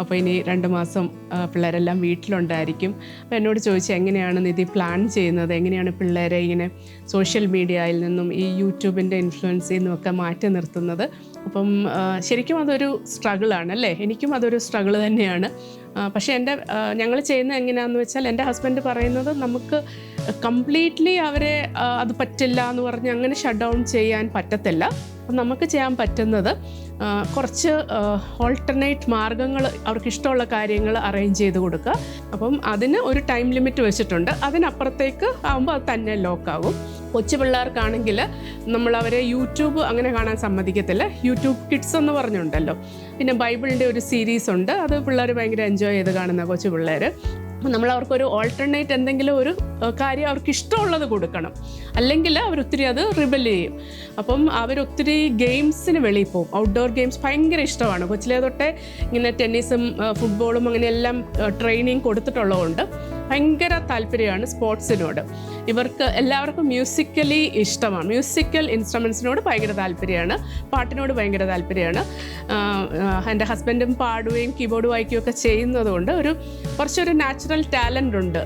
അപ്പോൾ ഇനി 2 മാസം പിള്ളേരെല്ലാം വീട്ടിലുണ്ടായിരിക്കും. അപ്പോൾ എന്നോട് ചോദിച്ചു എങ്ങനെയാണ് നിധി പ്ലാൻ ചെയ്യുന്നത്, എങ്ങനെയാണ് പിള്ളേരെ ഇങ്ങനെ സോഷ്യൽ മീഡിയയിൽ നിന്നും ഈ യൂട്യൂബിൻ്റെ ഇൻഫ്ലുവൻസിൽ നിന്നുമൊക്കെ മാറ്റി നിർത്തുന്നത്. അപ്പം ശരിക്കും അതൊരു സ്ട്രഗിളാണ് അല്ലേ, എനിക്കും അതൊരു സ്ട്രഗിൾ തന്നെയാണ്. പക്ഷേ ഞങ്ങൾ ചെയ്യുന്നത് എങ്ങനെയാണെന്ന് വെച്ചാൽ, എൻ്റെ ഹസ്ബൻഡ് പറയുന്നത് നമുക്ക് കംപ്ലീറ്റ്ലി അവരെ അത് പറ്റില്ല എന്ന് പറഞ്ഞ് അങ്ങനെ ഷട്ട് ഡൗൺ ചെയ്യാൻ പറ്റത്തില്ല. അപ്പം നമുക്ക് ചെയ്യാൻ പറ്റുന്നത് കുറച്ച് ഓൾട്ടർനേറ്റ് മാർഗ്ഗങ്ങൾ, അവർക്ക് ഇഷ്ടമുള്ള കാര്യങ്ങൾ അറേഞ്ച് ചെയ്ത് കൊടുക്കുക. അപ്പം അതിന് ഒരു ടൈം ലിമിറ്റ് വെച്ചിട്ടുണ്ട്. അതിനപ്പുറത്തേക്ക് ആകുമ്പോൾ അത് തന്നെ ലോക്കാകും. കൊച്ചു പിള്ളേർക്കാണെങ്കിൽ നമ്മളവരെ യൂട്യൂബ് അങ്ങനെ കാണാൻ സമ്മതിക്കത്തില്ല. യൂട്യൂബ് കിഡ്സ് എന്ന് പറഞ്ഞുണ്ടല്ലോ. പിന്നെ ബൈബിളിൻ്റെ ഒരു സീരീസ് ഉണ്ട്, അത് പിള്ളേർ ഭയങ്കര എൻജോയ് ചെയ്ത് കാണുന്ന കൊച്ചു പിള്ളേർ. നമ്മൾ അവർക്കൊരു ഓൾട്ടർനേറ്റ് എന്തെങ്കിലും ഒരു കാര്യം അവർക്ക് ഇഷ്ടമുള്ളത് കൊടുക്കണം, അല്ലെങ്കിൽ അവരൊത്തിരി അത് റിബൽ ചെയ്യും. അപ്പം അവരൊത്തിരി ഗെയിംസിന് വെളിയിൽ പോകും. ഔട്ട്ഡോർ ഗെയിംസ് ഭയങ്കര ഇഷ്ടമാണ്. കൊച്ചിലേ തൊട്ടേ ഇങ്ങനെ ടെന്നീസും ഫുട്ബോളും അങ്ങനെയെല്ലാം ട്രെയിനിങ് കൊടുത്തിട്ടുള്ളതുകൊണ്ട് ഭയങ്കര താല്പര്യമാണ് സ്പോർട്സിനോട്. ഇവർക്ക് എല്ലാവർക്കും മ്യൂസിക്കലി ഇഷ്ടമാണ്, മ്യൂസിക്കൽ ഇൻസ്ട്രുമെൻസിനോട് ഭയങ്കര താല്പര്യമാണ്, പാട്ടിനോട് ഭയങ്കര താല്പര്യമാണ്. എൻ്റെ ഹസ്ബൻഡും പാടുകയും കീബോർഡ് വായിക്കുകയൊക്കെ ചെയ്യുന്നതുകൊണ്ട് കുറച്ചൊരു നാച്ചുറൽ ടാലൻ്റ് ഉണ്ട്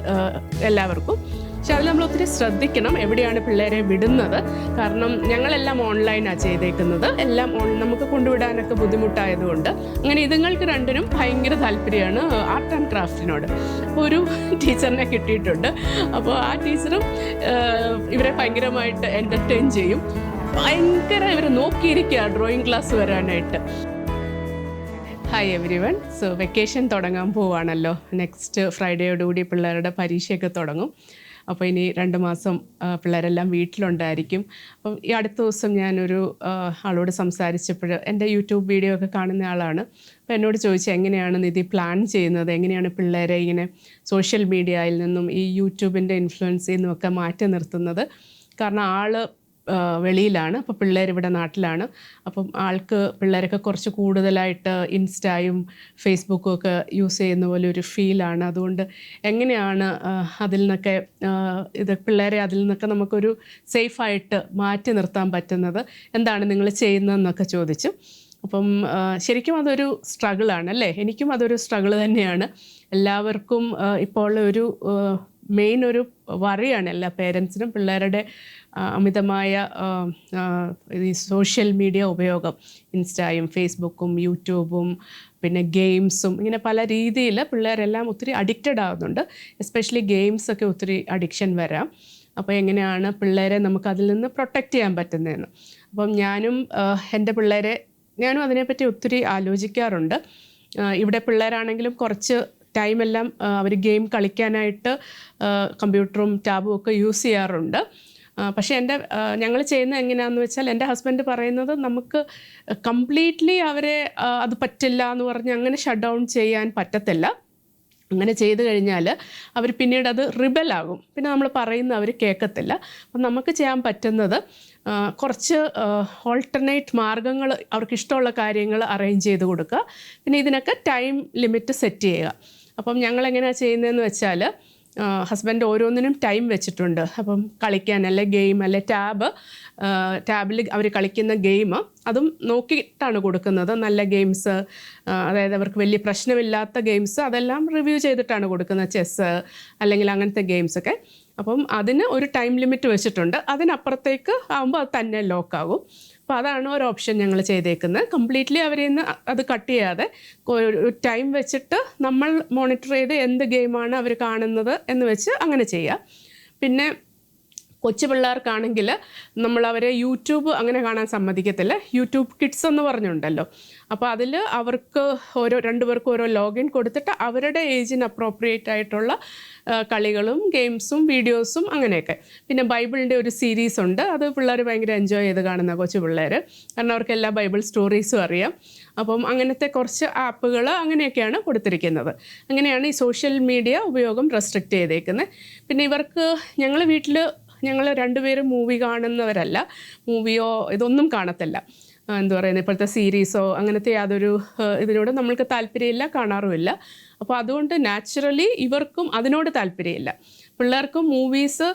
എല്ലാവർക്കും. പക്ഷെ അതിൽ നമ്മൾ ഒത്തിരി ശ്രദ്ധിക്കണം എവിടെയാണ് പിള്ളേരെ വിടുന്നത്. കാരണം ഞങ്ങളെല്ലാം ഓൺലൈനാണ് ചെയ്തേക്കുന്നത്, എല്ലാം നമുക്ക് കൊണ്ടുവിടാനൊക്കെ ബുദ്ധിമുട്ടായതുകൊണ്ട്. അങ്ങനെ ഇതുങ്ങൾക്ക് രണ്ടിനും ഭയങ്കര താല്പര്യമാണ് ആർട്ട് ആൻഡ് ക്രാഫ്റ്റിനോട്. ഒരു ടീച്ചറിനെ കിട്ടിയിട്ടുണ്ട്. അപ്പോൾ ആ ടീച്ചറും ഇവരെ ഭയങ്കരമായിട്ട് എൻ്റർടൈൻ ചെയ്യും. ഭയങ്കര ഇവരെ നോക്കിയിരിക്കുക ഡ്രോയിങ് ക്ലാസ് വരാനായിട്ട്. Hi everyone. സോ വെക്കേഷൻ തുടങ്ങാൻ പോവാണല്ലോ. നെക്സ്റ്റ് ഫ്രൈഡേയോടുകൂടി പിള്ളേരുടെ പരീക്ഷയൊക്കെ തുടങ്ങും. അപ്പോൾ ഇനി 2 മാസം പിള്ളേരെല്ലാം വീട്ടിലുണ്ടായിരിക്കും. അപ്പം ഈ അടുത്ത ദിവസം ഞാനൊരു ആളോട് സംസാരിച്ചപ്പോൾ, എൻ്റെ യൂട്യൂബ് വീഡിയോ ഒക്കെ കാണുന്ന ആളാണ്. അപ്പോൾ എന്നോട് ചോദിച്ചു എങ്ങനെയാണ് നിധി പ്ലാൻ ചെയ്യുന്നത്, എങ്ങനെയാണ് പിള്ളേരെ ഇങ്ങനെ സോഷ്യൽ മീഡിയയിൽ നിന്നും ഈ യൂട്യൂബിൻ്റെ ഇൻഫ്ലുവൻസിൽ നിന്നുമൊക്കെ മാറ്റി നിർത്തുന്നത്. കാരണം വെളിയിലാണ്, അപ്പോൾ പിള്ളേരിവിടെ നാട്ടിലാണ്. അപ്പം പിള്ളേരൊക്കെ കുറച്ച് കൂടുതലായിട്ട് ഇൻസ്റ്റയും ഫേസ്ബുക്കും ഒക്കെ യൂസ് ചെയ്യുന്ന പോലെ ഒരു ഫീലാണ്. അതുകൊണ്ട് എങ്ങനെയാണ് അതിൽ നിന്നൊക്കെ പിള്ളേരെ അതിൽ നിന്നൊക്കെ നമുക്കൊരു സേഫായിട്ട് മാറ്റി നിർത്താൻ പറ്റുന്നത്, എന്താണ് നിങ്ങൾ ചെയ്യുന്നതെന്നൊക്കെ ചോദിച്ചു. അപ്പം ശരിക്കും അതൊരു സ്ട്രഗിളാണ് അല്ലേ, എനിക്കും അതൊരു സ്ട്രഗിൾ തന്നെയാണ്. എല്ലാവർക്കും ഇപ്പോൾ ഒരു മെയിൻ ഒരു വറിയാണ് എല്ലാ പേരൻസിനും, പിള്ളേരുടെ അമിതമായ ഈ സോഷ്യൽ മീഡിയ ഉപയോഗം. ഇൻസ്റ്റയും ഫേസ്ബുക്കും യൂട്യൂബും പിന്നെ ഗെയിംസും, ഇങ്ങനെ പല രീതിയിൽ പിള്ളേരെല്ലാം ഒത്തിരി അഡിക്റ്റഡ് ആകുന്നുണ്ട്. എസ്പെഷ്യലി ഗെയിംസൊക്കെ ഒത്തിരി അഡിക്ഷൻ വരാം. അപ്പോൾ എങ്ങനെയാണ് പിള്ളേരെ നമുക്ക് അതിൽ നിന്ന് പ്രൊട്ടക്റ്റ് ചെയ്യാൻ പറ്റുന്നതെന്ന്. അപ്പം ഞാനും അതിനെപ്പറ്റി ഒത്തിരി ആലോചിക്കാറുണ്ട്. ഇവിടെ പിള്ളേരാണെങ്കിലും കുറച്ച് ടൈമെല്ലാം അവർ ഗെയിം കളിക്കാനായിട്ട് കമ്പ്യൂട്ടറും ടാബും ഒക്കെ യൂസ് ചെയ്യാറുണ്ട്. പക്ഷേ ഞങ്ങൾ ചെയ്യുന്നത് എങ്ങനെയാണെന്ന് വെച്ചാൽ, എൻ്റെ ഹസ്ബൻഡ് പറയുന്നത് നമുക്ക് കംപ്ലീറ്റ്ലി അവരെ അത് പറ്റില്ല എന്ന് പറഞ്ഞ് അങ്ങനെ ഷട്ട് ഡൗൺ ചെയ്യാൻ പറ്റത്തില്ല. അങ്ങനെ ചെയ്തു കഴിഞ്ഞാൽ അവർ പിന്നീട് അത് റിബലാകും, പിന്നെ നമ്മൾ പറയുന്നത് അവർ കേൾക്കത്തില്ല. അപ്പം നമുക്ക് ചെയ്യാൻ പറ്റുന്നത് കുറച്ച് ഓൾട്ടർനേറ്റ് മാർഗ്ഗങ്ങൾ, അവർക്ക് ഇഷ്ടമുള്ള കാര്യങ്ങൾ അറേഞ്ച് ചെയ്ത് കൊടുക്കുക. പിന്നെ ഇതിനൊക്കെ ടൈം ലിമിറ്റ് സെറ്റ് ചെയ്യുക. അപ്പം ഞങ്ങളെങ്ങനെയാണ് ചെയ്യുന്നതെന്ന് വെച്ചാൽ, ഹസ്ബൻഡ് ഓരോന്നിനും ടൈം വെച്ചിട്ടുണ്ട്. അപ്പം കളിക്കാൻ അല്ലെ ഗെയിം അല്ലെ ടാബിൽ അവർ കളിക്കുന്ന ഗെയിം അതും നോക്കിയിട്ടാണ് കൊടുക്കുന്നത്. നല്ല ഗെയിംസ്, അതായത് അവർക്ക് വലിയ പ്രശ്നമില്ലാത്ത ഗെയിംസ് അതെല്ലാം റിവ്യൂ ചെയ്തിട്ടാണ് കൊടുക്കുന്നത്. ചെസ്സ് അല്ലെങ്കിൽ അങ്ങനത്തെ ഗെയിംസൊക്കെ. അപ്പം അതിന് ഒരു ടൈം ലിമിറ്റ് വെച്ചിട്ടുണ്ട്. അതിനപ്പുറത്തേക്ക് ആകുമ്പോൾ അത് തന്നെ ലോക്കാകും. അപ്പോൾ അതാണ് ഒരു ഓപ്ഷൻ ഞങ്ങൾ ചെയ്തേക്കുന്നത്. കംപ്ലീറ്റ്ലി അവരിൽ നിന്ന് അത് കട്ട് ചെയ്യാതെ ഒരു ടൈം വെച്ചിട്ട് നമ്മൾ മോണിറ്റർ ചെയ്ത് എന്ത് ഗെയിമാണ് അവർ കാണുന്നത് എന്ന് വെച്ച് അങ്ങനെ ചെയ്യുക. പിന്നെ കൊച്ചു പിള്ളേർക്കാണെങ്കിൽ നമ്മളവരെ യൂട്യൂബ് അങ്ങനെ കാണാൻ സമ്മതിക്കത്തില്ല. യൂട്യൂബ് കിഡ്സ് എന്ന് പറഞ്ഞുണ്ടല്ലോ. അപ്പോൾ അതിൽ അവർക്ക് 2 പേർക്കും ഓരോ ലോഗിൻ കൊടുത്തിട്ട് അവരുടെ ഏജിന് അപ്രോപ്രിയേറ്റ് ആയിട്ടുള്ള കളികളും ഗെയിംസും വീഡിയോസും അങ്ങനെയൊക്കെ. പിന്നെ ബൈബിളിൻ്റെ ഒരു സീരീസ് ഉണ്ട്, അത് പിള്ളേർ ഭയങ്കര എൻജോയ് ചെയ്ത് കാണുന്ന കൊച്ചു പിള്ളേർ. കാരണം അവർക്ക് എല്ലാ ബൈബിൾ സ്റ്റോറീസും അറിയാം. അപ്പം അങ്ങനത്തെ കുറച്ച് ആപ്പുകൾ അങ്ങനെയൊക്കെയാണ് കൊടുത്തിരിക്കുന്നത്. അങ്ങനെയാണ് ഈ സോഷ്യൽ മീഡിയ ഉപയോഗം റെസ്ട്രിക്റ്റ് ചെയ്തേക്കുന്നത്. പിന്നെ ഇവർക്ക് ഞങ്ങൾ 2 പേരും മൂവി കാണുന്നവരല്ല, മൂവിയോ ഇതൊന്നും കാണത്തില്ല. എന്താ പറയുന്നത്, ഇപ്പോഴത്തെ സീരീസോ അങ്ങനത്തെ യാതൊരു ഇതിനോട് നമ്മൾക്ക് താല്പര്യമില്ല, കാണാറുമില്ല. അപ്പോൾ അതുകൊണ്ട് നാച്ചുറലി ഇവർക്കും അതിനോട് താല്പര്യമില്ല. പിള്ളേർക്കും മൂവീസ്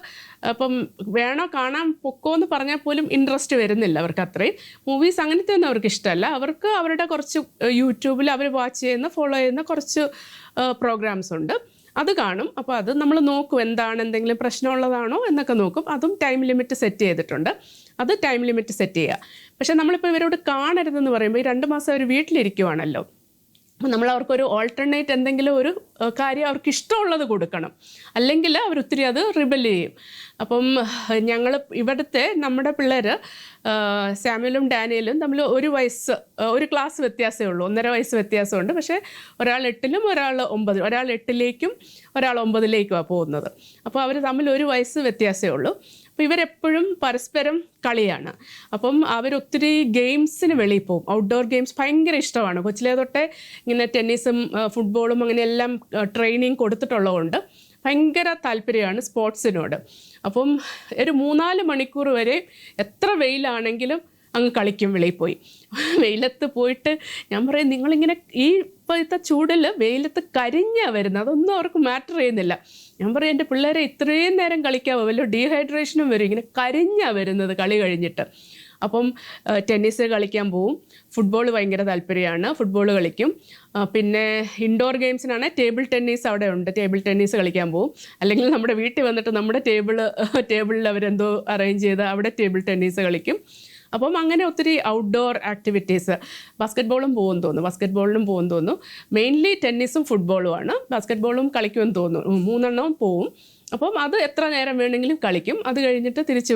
അപ്പം വേണോ കാണാൻ പൊക്കോ എന്ന് പറഞ്ഞാൽ പോലും ഇൻട്രസ്റ്റ് വരുന്നില്ല അവർക്ക് അത്രയും. മൂവീസ് അങ്ങനത്തെ ഒന്നും അവർക്ക് ഇഷ്ടമല്ല. അവർക്ക് അവരുടെ കുറച്ച് യൂട്യൂബിൽ അവർ വാച്ച് ചെയ്യുന്ന ഫോളോ ചെയ്യുന്ന കുറച്ച് പ്രോഗ്രാംസ് ഉണ്ട്, അത് കാണും. അപ്പോൾ അത് നമ്മൾ നോക്കും, എന്താണ് എന്തെങ്കിലും പ്രശ്നമുള്ളതാണോ എന്നൊക്കെ നോക്കും. അതും ടൈം ലിമിറ്റ് സെറ്റ് ചെയ്തിട്ടുണ്ട്, അത് ടൈം ലിമിറ്റ് സെറ്റ് ചെയ്യുക. പക്ഷേ നമ്മളിപ്പോൾ ഇവരോട് കാണരുതെന്ന് പറയുമ്പോൾ ഈ 2 മാസം അവർ വീട്ടിലിരിക്കുവാണല്ലോ, അപ്പോൾ നമ്മൾ അവർക്കൊരു ഓൾട്ടർനേറ്റ് എന്തെങ്കിലും ഒരു കാര്യം അവർക്ക് ഇഷ്ടമുള്ളത് കൊടുക്കണം, അല്ലെങ്കിൽ അവരൊത്തിരി അത് റിബൽ ചെയ്യും. അപ്പം ഞങ്ങൾ ഇവിടുത്തെ നമ്മുടെ പിള്ളേർ സാമുവലും ഡാനിയലും തമ്മിൽ 1 വയസ്സ്, 1 ക്ലാസ് വ്യത്യാസമേ ഉള്ളൂ, 1.5 വയസ്സ് വ്യത്യാസമുണ്ട്. പക്ഷേ ഒരാൾ 8ലും ഒരാൾ 9, ഒരാൾ 8ലേക്കും ഒരാൾ 9ലേക്കുമാണ് പോകുന്നത്. അപ്പോൾ അവർ തമ്മിൽ 1 വയസ്സ് വ്യത്യാസമേ ഉള്ളൂ. അപ്പോൾ ഇവരെപ്പോഴും പരസ്പരം കളിയാണ്. അപ്പം അവരൊത്തിരി ഗെയിംസിന് വെളിയിൽ പോകും, ഔട്ട്ഡോർ ഗെയിംസ് ഭയങ്കര ഇഷ്ടമാണ്. കൊച്ചിലേ തൊട്ടേ ഇങ്ങനെ ടെന്നീസും ഫുട്ബോളും അങ്ങനെയെല്ലാം ട്രെയിനിങ് കൊടുത്തിട്ടുള്ളതുകൊണ്ട് ഭയങ്കര താല്പര്യമാണ് സ്പോർട്സിനോട്. അപ്പം ഒരു 3-4 മണിക്കൂർ വരെ എത്ര വെയിലാണെങ്കിലും അങ്ങ് കളിക്കും വെളിയിൽ പോയി. വെയിലത്ത് പോയിട്ട് ഞാൻ പറയും, നിങ്ങളിങ്ങനെ ഈ ഇപ്പോഴത്തെ ചൂടിൽ വെയിലത്ത് കരിഞ്ഞാണ് വരുന്നത്, അതൊന്നും അവർക്ക് മാറ്റർ ചെയ്യുന്നില്ല. ഞാൻ പറയും, എൻ്റെ പിള്ളേരെ ഇത്രയും നേരം കളിക്കാവോ, വല്ല ഡീഹൈഡ്രേഷനും വരും, ഇങ്ങനെ കരിഞ്ഞാണ് വരുന്നത് കളി കഴിഞ്ഞിട്ട്. അപ്പം ടെന്നീസ് കളിക്കാൻ പോവും, ഫുട്ബോൾ ഭയങ്കര താല്പര്യമാണ്, ഫുട്ബോൾ കളിക്കും. പിന്നെ ഇൻഡോർ ഗെയിംസിനാണ് ടേബിൾ ടെന്നീസ് അവിടെ ഉണ്ട്, ടേബിൾ ടെന്നീസ് കളിക്കാൻ പോവും. അല്ലെങ്കിൽ നമ്മുടെ വീട്ടിൽ വന്നിട്ട് നമ്മുടെ ടേബിളിൽ അവരെന്തോ അറേഞ്ച് ചെയ്ത് അവിടെ ടേബിൾ ടെന്നീസ് കളിക്കും. അപ്പം അങ്ങനെ ഒത്തിരി ഔട്ട്ഡോർ ആക്ടിവിറ്റീസ്, ബാസ്ക്കറ്റ് ബോളിനും പോകുമെന്ന് തോന്നുന്നു. മെയിൻലി ടെന്നീസും ഫുട്ബോളുമാണ്. ബാസ്ക്കറ്റ് ബോളും കളിക്കുമെന്ന് തോന്നുന്നു, 3 എണ്ണവും പോവും. അപ്പം അത് എത്ര നേരം വേണമെങ്കിലും കളിക്കും. അത് കഴിഞ്ഞിട്ട് തിരിച്ചു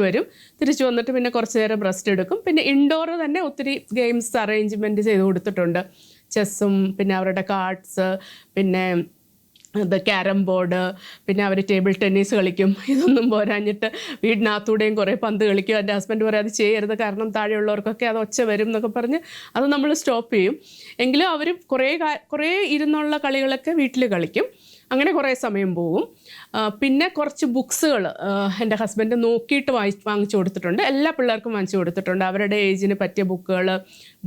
വന്നിട്ട് പിന്നെ കുറച്ച് നേരം റെസ്റ്റ് എടുക്കും. പിന്നെ ഇൻഡോർ തന്നെ ഒത്തിരി ഗെയിംസ് അറേഞ്ച്മെൻറ്റ് ചെയ്ത് കൊടുത്തിട്ടുണ്ട്, ചെസ്സും പിന്നെ അവരുടെ കാർഡ്സ്, പിന്നെ ക്യാരം ബോർഡ്, പിന്നെ അവർ ടേബിൾ ടെന്നീസ് കളിക്കും. ഇതൊന്നും പോരാഞ്ഞിട്ട് വീടിനകത്തൂടെയും കുറേ പന്ത് കളിക്കും. എൻ്റെ ഹസ്ബൻഡ് പറയും അത് ചെയ്യരുത്, കാരണം താഴെയുള്ളവർക്കൊക്കെ അത് ഒച്ച വരും എന്നൊക്കെ പറഞ്ഞ് അത് നമ്മൾ സ്റ്റോപ്പ് ചെയ്യും. എങ്കിലും അവർ കുറേ ഇരുന്നുള്ള കളികളൊക്കെ വീട്ടിൽ കളിക്കും. അങ്ങനെ കുറേ സമയം പോവും. പിന്നെ കുറച്ച് ബുക്സുകൾ എൻ്റെ ഹസ്ബൻഡ് നോക്കിയിട്ട് വാങ്ങിച്ചു കൊടുത്തിട്ടുണ്ട്, എല്ലാ പിള്ളേർക്കും വാങ്ങിച്ചു കൊടുത്തിട്ടുണ്ട്. അവരുടെ ഏജിന് പറ്റിയ ബുക്കുകൾ,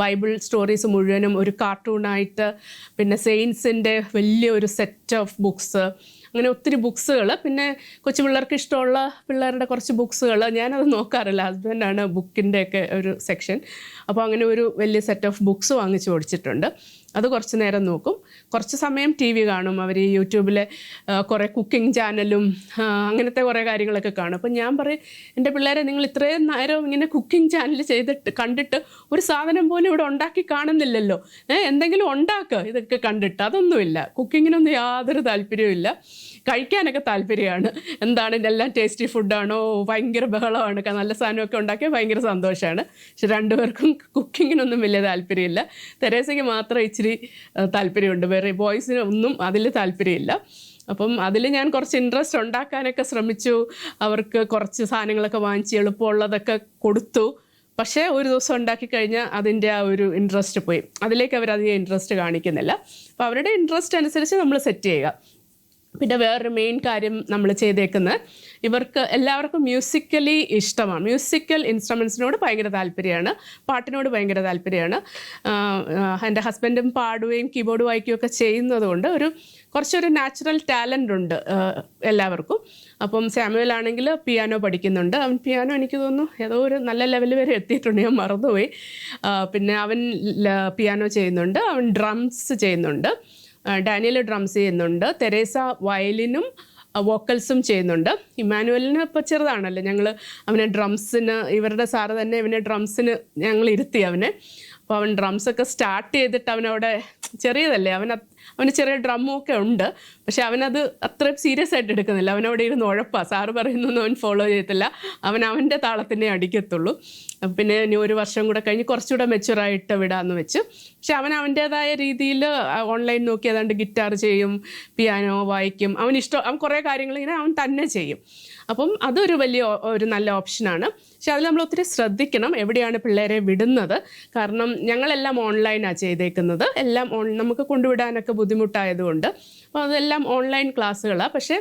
ബൈബിൾ സ്റ്റോറീസ് മുഴുവനും ഒരു കാർട്ടൂണായിട്ട്, പിന്നെ സെയിൻസിൻ്റെ വലിയൊരു സെറ്റ് ഓഫ് ബുക്സ്, അങ്ങനെ ഒത്തിരി ബുക്സുകൾ. പിന്നെ കൊച്ചു പിള്ളേർക്ക് ഇഷ്ടമുള്ള പിള്ളേരുടെ കുറച്ച് ബുക്സുകൾ, ഞാനത് നോക്കാറില്ല, ഹസ്ബൻഡാണ് ബുക്കിൻ്റെയൊക്കെ ഒരു സെക്ഷൻ. അപ്പോൾ അങ്ങനെ ഒരു വലിയ സെറ്റ് ഓഫ് ബുക്സ് വാങ്ങിച്ചു കൊടുത്തിട്ടുണ്ട്. അത് കുറച്ച് നേരം നോക്കും. കുറച്ച് സമയം TV കാണും. അവർ ഈ യൂട്യൂബിലെ കുറേ കുക്കിംഗ് ചാനലും അങ്ങനത്തെ കുറേ കാര്യങ്ങളൊക്കെ കാണും. അപ്പം ഞാൻ പറയും, എൻ്റെ പിള്ളേരെ നിങ്ങൾ ഇത്രയും നേരം ഇങ്ങനെ കുക്കിംഗ് ചാനൽ കണ്ടിട്ട് ഒരു സാധനം പോലും ഇവിടെ ഉണ്ടാക്കി കാണുന്നില്ലല്ലോ, എന്തെങ്കിലും ഉണ്ടാക്കുക ഇതൊക്കെ കണ്ടിട്ട്. അതൊന്നുമില്ല, കുക്കിങ്ങിനൊന്നും യാതൊരു താല്പര്യവും ഇല്ല. കഴിക്കാനൊക്കെ താല്പര്യമാണ്, എന്താണ് എല്ലാം ടേസ്റ്റി ഫുഡാണോ, ഭയങ്കര ബഹളമാണ്, നല്ല സാധനമൊക്കെ ഉണ്ടാക്കിയാൽ ഭയങ്കര സന്തോഷമാണ്. പക്ഷെ 2 പേർക്കും കുക്കിങ്ങിനൊന്നും വലിയ താല്പര്യമില്ല. തെരേസയ്ക്ക് മാത്രം ഇച്ചിരി താല്പര്യമുണ്ട്, വേറെ ബോയ്സിന് ഒന്നും അതിൽ താല്പര്യമില്ല. അപ്പം അതിൽ ഞാൻ കുറച്ച് ഇൻട്രസ്റ്റ് ഉണ്ടാക്കാനൊക്കെ ശ്രമിച്ചു. അവർക്ക് കുറച്ച് സാധനങ്ങളൊക്കെ വാങ്ങിച്ച് എളുപ്പമുള്ളതൊക്കെ കൊടുത്തു. പക്ഷേ ഒരു ദിവസം ഉണ്ടാക്കി കഴിഞ്ഞാൽ അതിൻ്റെ ആ ഒരു ഇൻട്രസ്റ്റ് പോയി, അതിലേക്ക് അവരധികം ഇൻട്രസ്റ്റ് കാണിക്കുന്നില്ല. അപ്പോൾ അവരുടെ ഇൻട്രസ്റ്റ് അനുസരിച്ച് നമ്മൾ സെറ്റ് ചെയ്യുക. പിന്നെ വേറൊരു മെയിൻ കാര്യം നമ്മൾ ചെയ്തേക്കുന്നത്, ഇവർക്ക് എല്ലാവർക്കും മ്യൂസിക്കലി ഇഷ്ടമാണ്, മ്യൂസിക്കൽ ഇൻസ്ട്രുമെൻസിനോട് ഭയങ്കര താല്പര്യമാണ്, പാട്ടിനോട് ഭയങ്കര താല്പര്യമാണ്. എൻ്റെ ഹസ്ബൻഡും പാടുകയും കീബോർഡ് വായിക്കുകയും ഒക്കെ ചെയ്യുന്നതുകൊണ്ട് കുറച്ചൊരു നാച്ചുറൽ ടാലൻ്റ് ഉണ്ട് എല്ലാവർക്കും. അപ്പം സാമുവലാണെങ്കിൽ പിയാനോ പഠിക്കുന്നുണ്ട്. അവൻ പിയാനോ എനിക്ക് തോന്നുന്നു ഏതോ ഒരു നല്ല ലെവൽ വരെ എത്തിയിട്ടുണ്ട്, ഞാൻ മറന്നുപോയി. പിന്നെ അവൻ പിയാനോ ചെയ്യുന്നുണ്ട്, അവൻ ഡ്രംസ് ചെയ്യുന്നുണ്ട്, ഡാനിയൽ ഡ്രംസ് ചെയ്യുന്നുണ്ട്, തെരേസ വയലിനും വോക്കൽസും ചെയ്യുന്നുണ്ട്. ഇമ്മാനുവലിന് ഇപ്പോൾ ചെറുതാണല്ലോ, ഞങ്ങൾ അവനെ ഡ്രംസിന്, ഇവരുടെ സാറ് തന്നെ ഇവനെ ഡ്രംസിന് ഞങ്ങൾ ഇരുത്തി അവനെ. അപ്പോൾ അവൻ ഡ്രംസൊക്കെ സ്റ്റാർട്ട് ചെയ്തിട്ട് അവനവിടെ ചെറിയതല്ലേ, അവന് ചെറിയ ഡ്രമ്മും ഒക്കെ ഉണ്ട്, പക്ഷെ അവനത് അത്രയും സീരിയസ് ആയിട്ട് എടുക്കുന്നില്ല. അവനവിടെ ഇരുന്ന് ഉഴപ്പാണ്, സാറ് പറയുന്നൊന്നും അവൻ ഫോളോ ചെയ്യത്തില്ല, അവൻ്റെ താളത്തിനെ അടിക്കത്തുള്ളൂ. പിന്നെ ഇനി 1 വർഷം കൂടെ കഴിഞ്ഞ് കുറച്ചുകൂടെ മെച്ചുറായിട്ട് വിടാമെന്ന് വെച്ച്. പക്ഷെ അവൻ്റേതായ രീതിയിൽ ഓൺലൈൻ നോക്കി ഏതാണ്ട് ഗിറ്റാർ ചെയ്യും, പിയാനോ വായിക്കും, അവൻ കുറേ കാര്യങ്ങൾ ഇങ്ങനെ അവൻ തന്നെ ചെയ്യും. അപ്പം അതൊരു ഒരു നല്ല ഓപ്ഷനാണ്. പക്ഷെ അതിൽ നമ്മൾ ഒത്തിരി ശ്രദ്ധിക്കണം എവിടെയാണ് പിള്ളേരെ വിടുന്നത്. കാരണം ഞങ്ങളെല്ലാം ഓൺലൈനാണ് ചെയ്തേക്കുന്നത്, എല്ലാം നമുക്ക് കൊണ്ടുവിടാനൊക്കെ ബുദ്ധിമുട്ടായതുകൊണ്ട്. അപ്പോൾ അതെല്ലാം ഓൺലൈൻ ക്ലാസ്സുകളാണ്. പക്ഷേ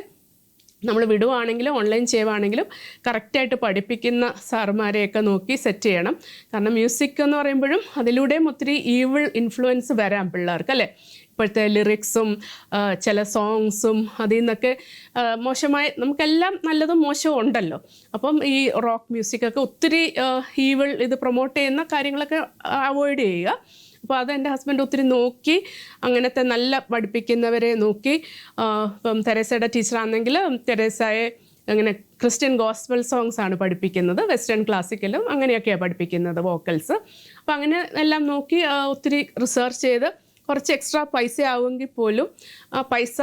നമ്മൾ വിടുവാണെങ്കിലും ഓൺലൈൻ ചെയ്യുവാണെങ്കിലും കറക്റ്റായിട്ട് പഠിപ്പിക്കുന്ന സാറുമാരെയൊക്കെ നോക്കി സെറ്റ് ചെയ്യണം. കാരണം മ്യൂസിക് എന്ന് പറയുമ്പോഴും അതിലൂടെയും ഒത്തിരി ഈവിൾ ഇൻഫ്ലുവൻസ് വരാം പിള്ളേർക്ക്, അല്ലേ? ഇപ്പോഴത്തെ ലിറിക്സും ചില സോങ്സും അതിൽ നിന്നൊക്കെ മോശമായ, നമുക്കെല്ലാം നല്ലതും മോശവും ഉണ്ടല്ലോ. അപ്പം ഈ റോക്ക് മ്യൂസിക്കൊക്കെ ഒത്തിരി ഈവിൾ ഇത് പ്രൊമോട്ട് ചെയ്യുന്ന കാര്യങ്ങളൊക്കെ അവോയ്ഡ് ചെയ്യുക. അപ്പോൾ അത് എൻ്റെ ഹസ്ബൻഡ് ഒത്തിരി നോക്കി അങ്ങനത്തെ നല്ല പഠിപ്പിക്കുന്നവരെ നോക്കി. ഇപ്പം തെരേസയുടെ ടീച്ചറാണെങ്കിൽ തെരേസയെ അങ്ങനെ ക്രിസ്ത്യൻ ഗോസ്പൽ സോങ്സ് ആണ് പഠിപ്പിക്കുന്നത്, വെസ്റ്റേൺ ക്ലാസിക്കലും അങ്ങനെയൊക്കെയാണ് പഠിപ്പിക്കുന്നത്, വോക്കൽസ്. അപ്പോൾ അങ്ങനെ എല്ലാം നോക്കി ഒത്തിരി റിസർച്ച് ചെയ്ത് കുറച്ച് എക്സ്ട്രാ പൈസ ആവുമെങ്കിൽ പോലും ആ പൈസ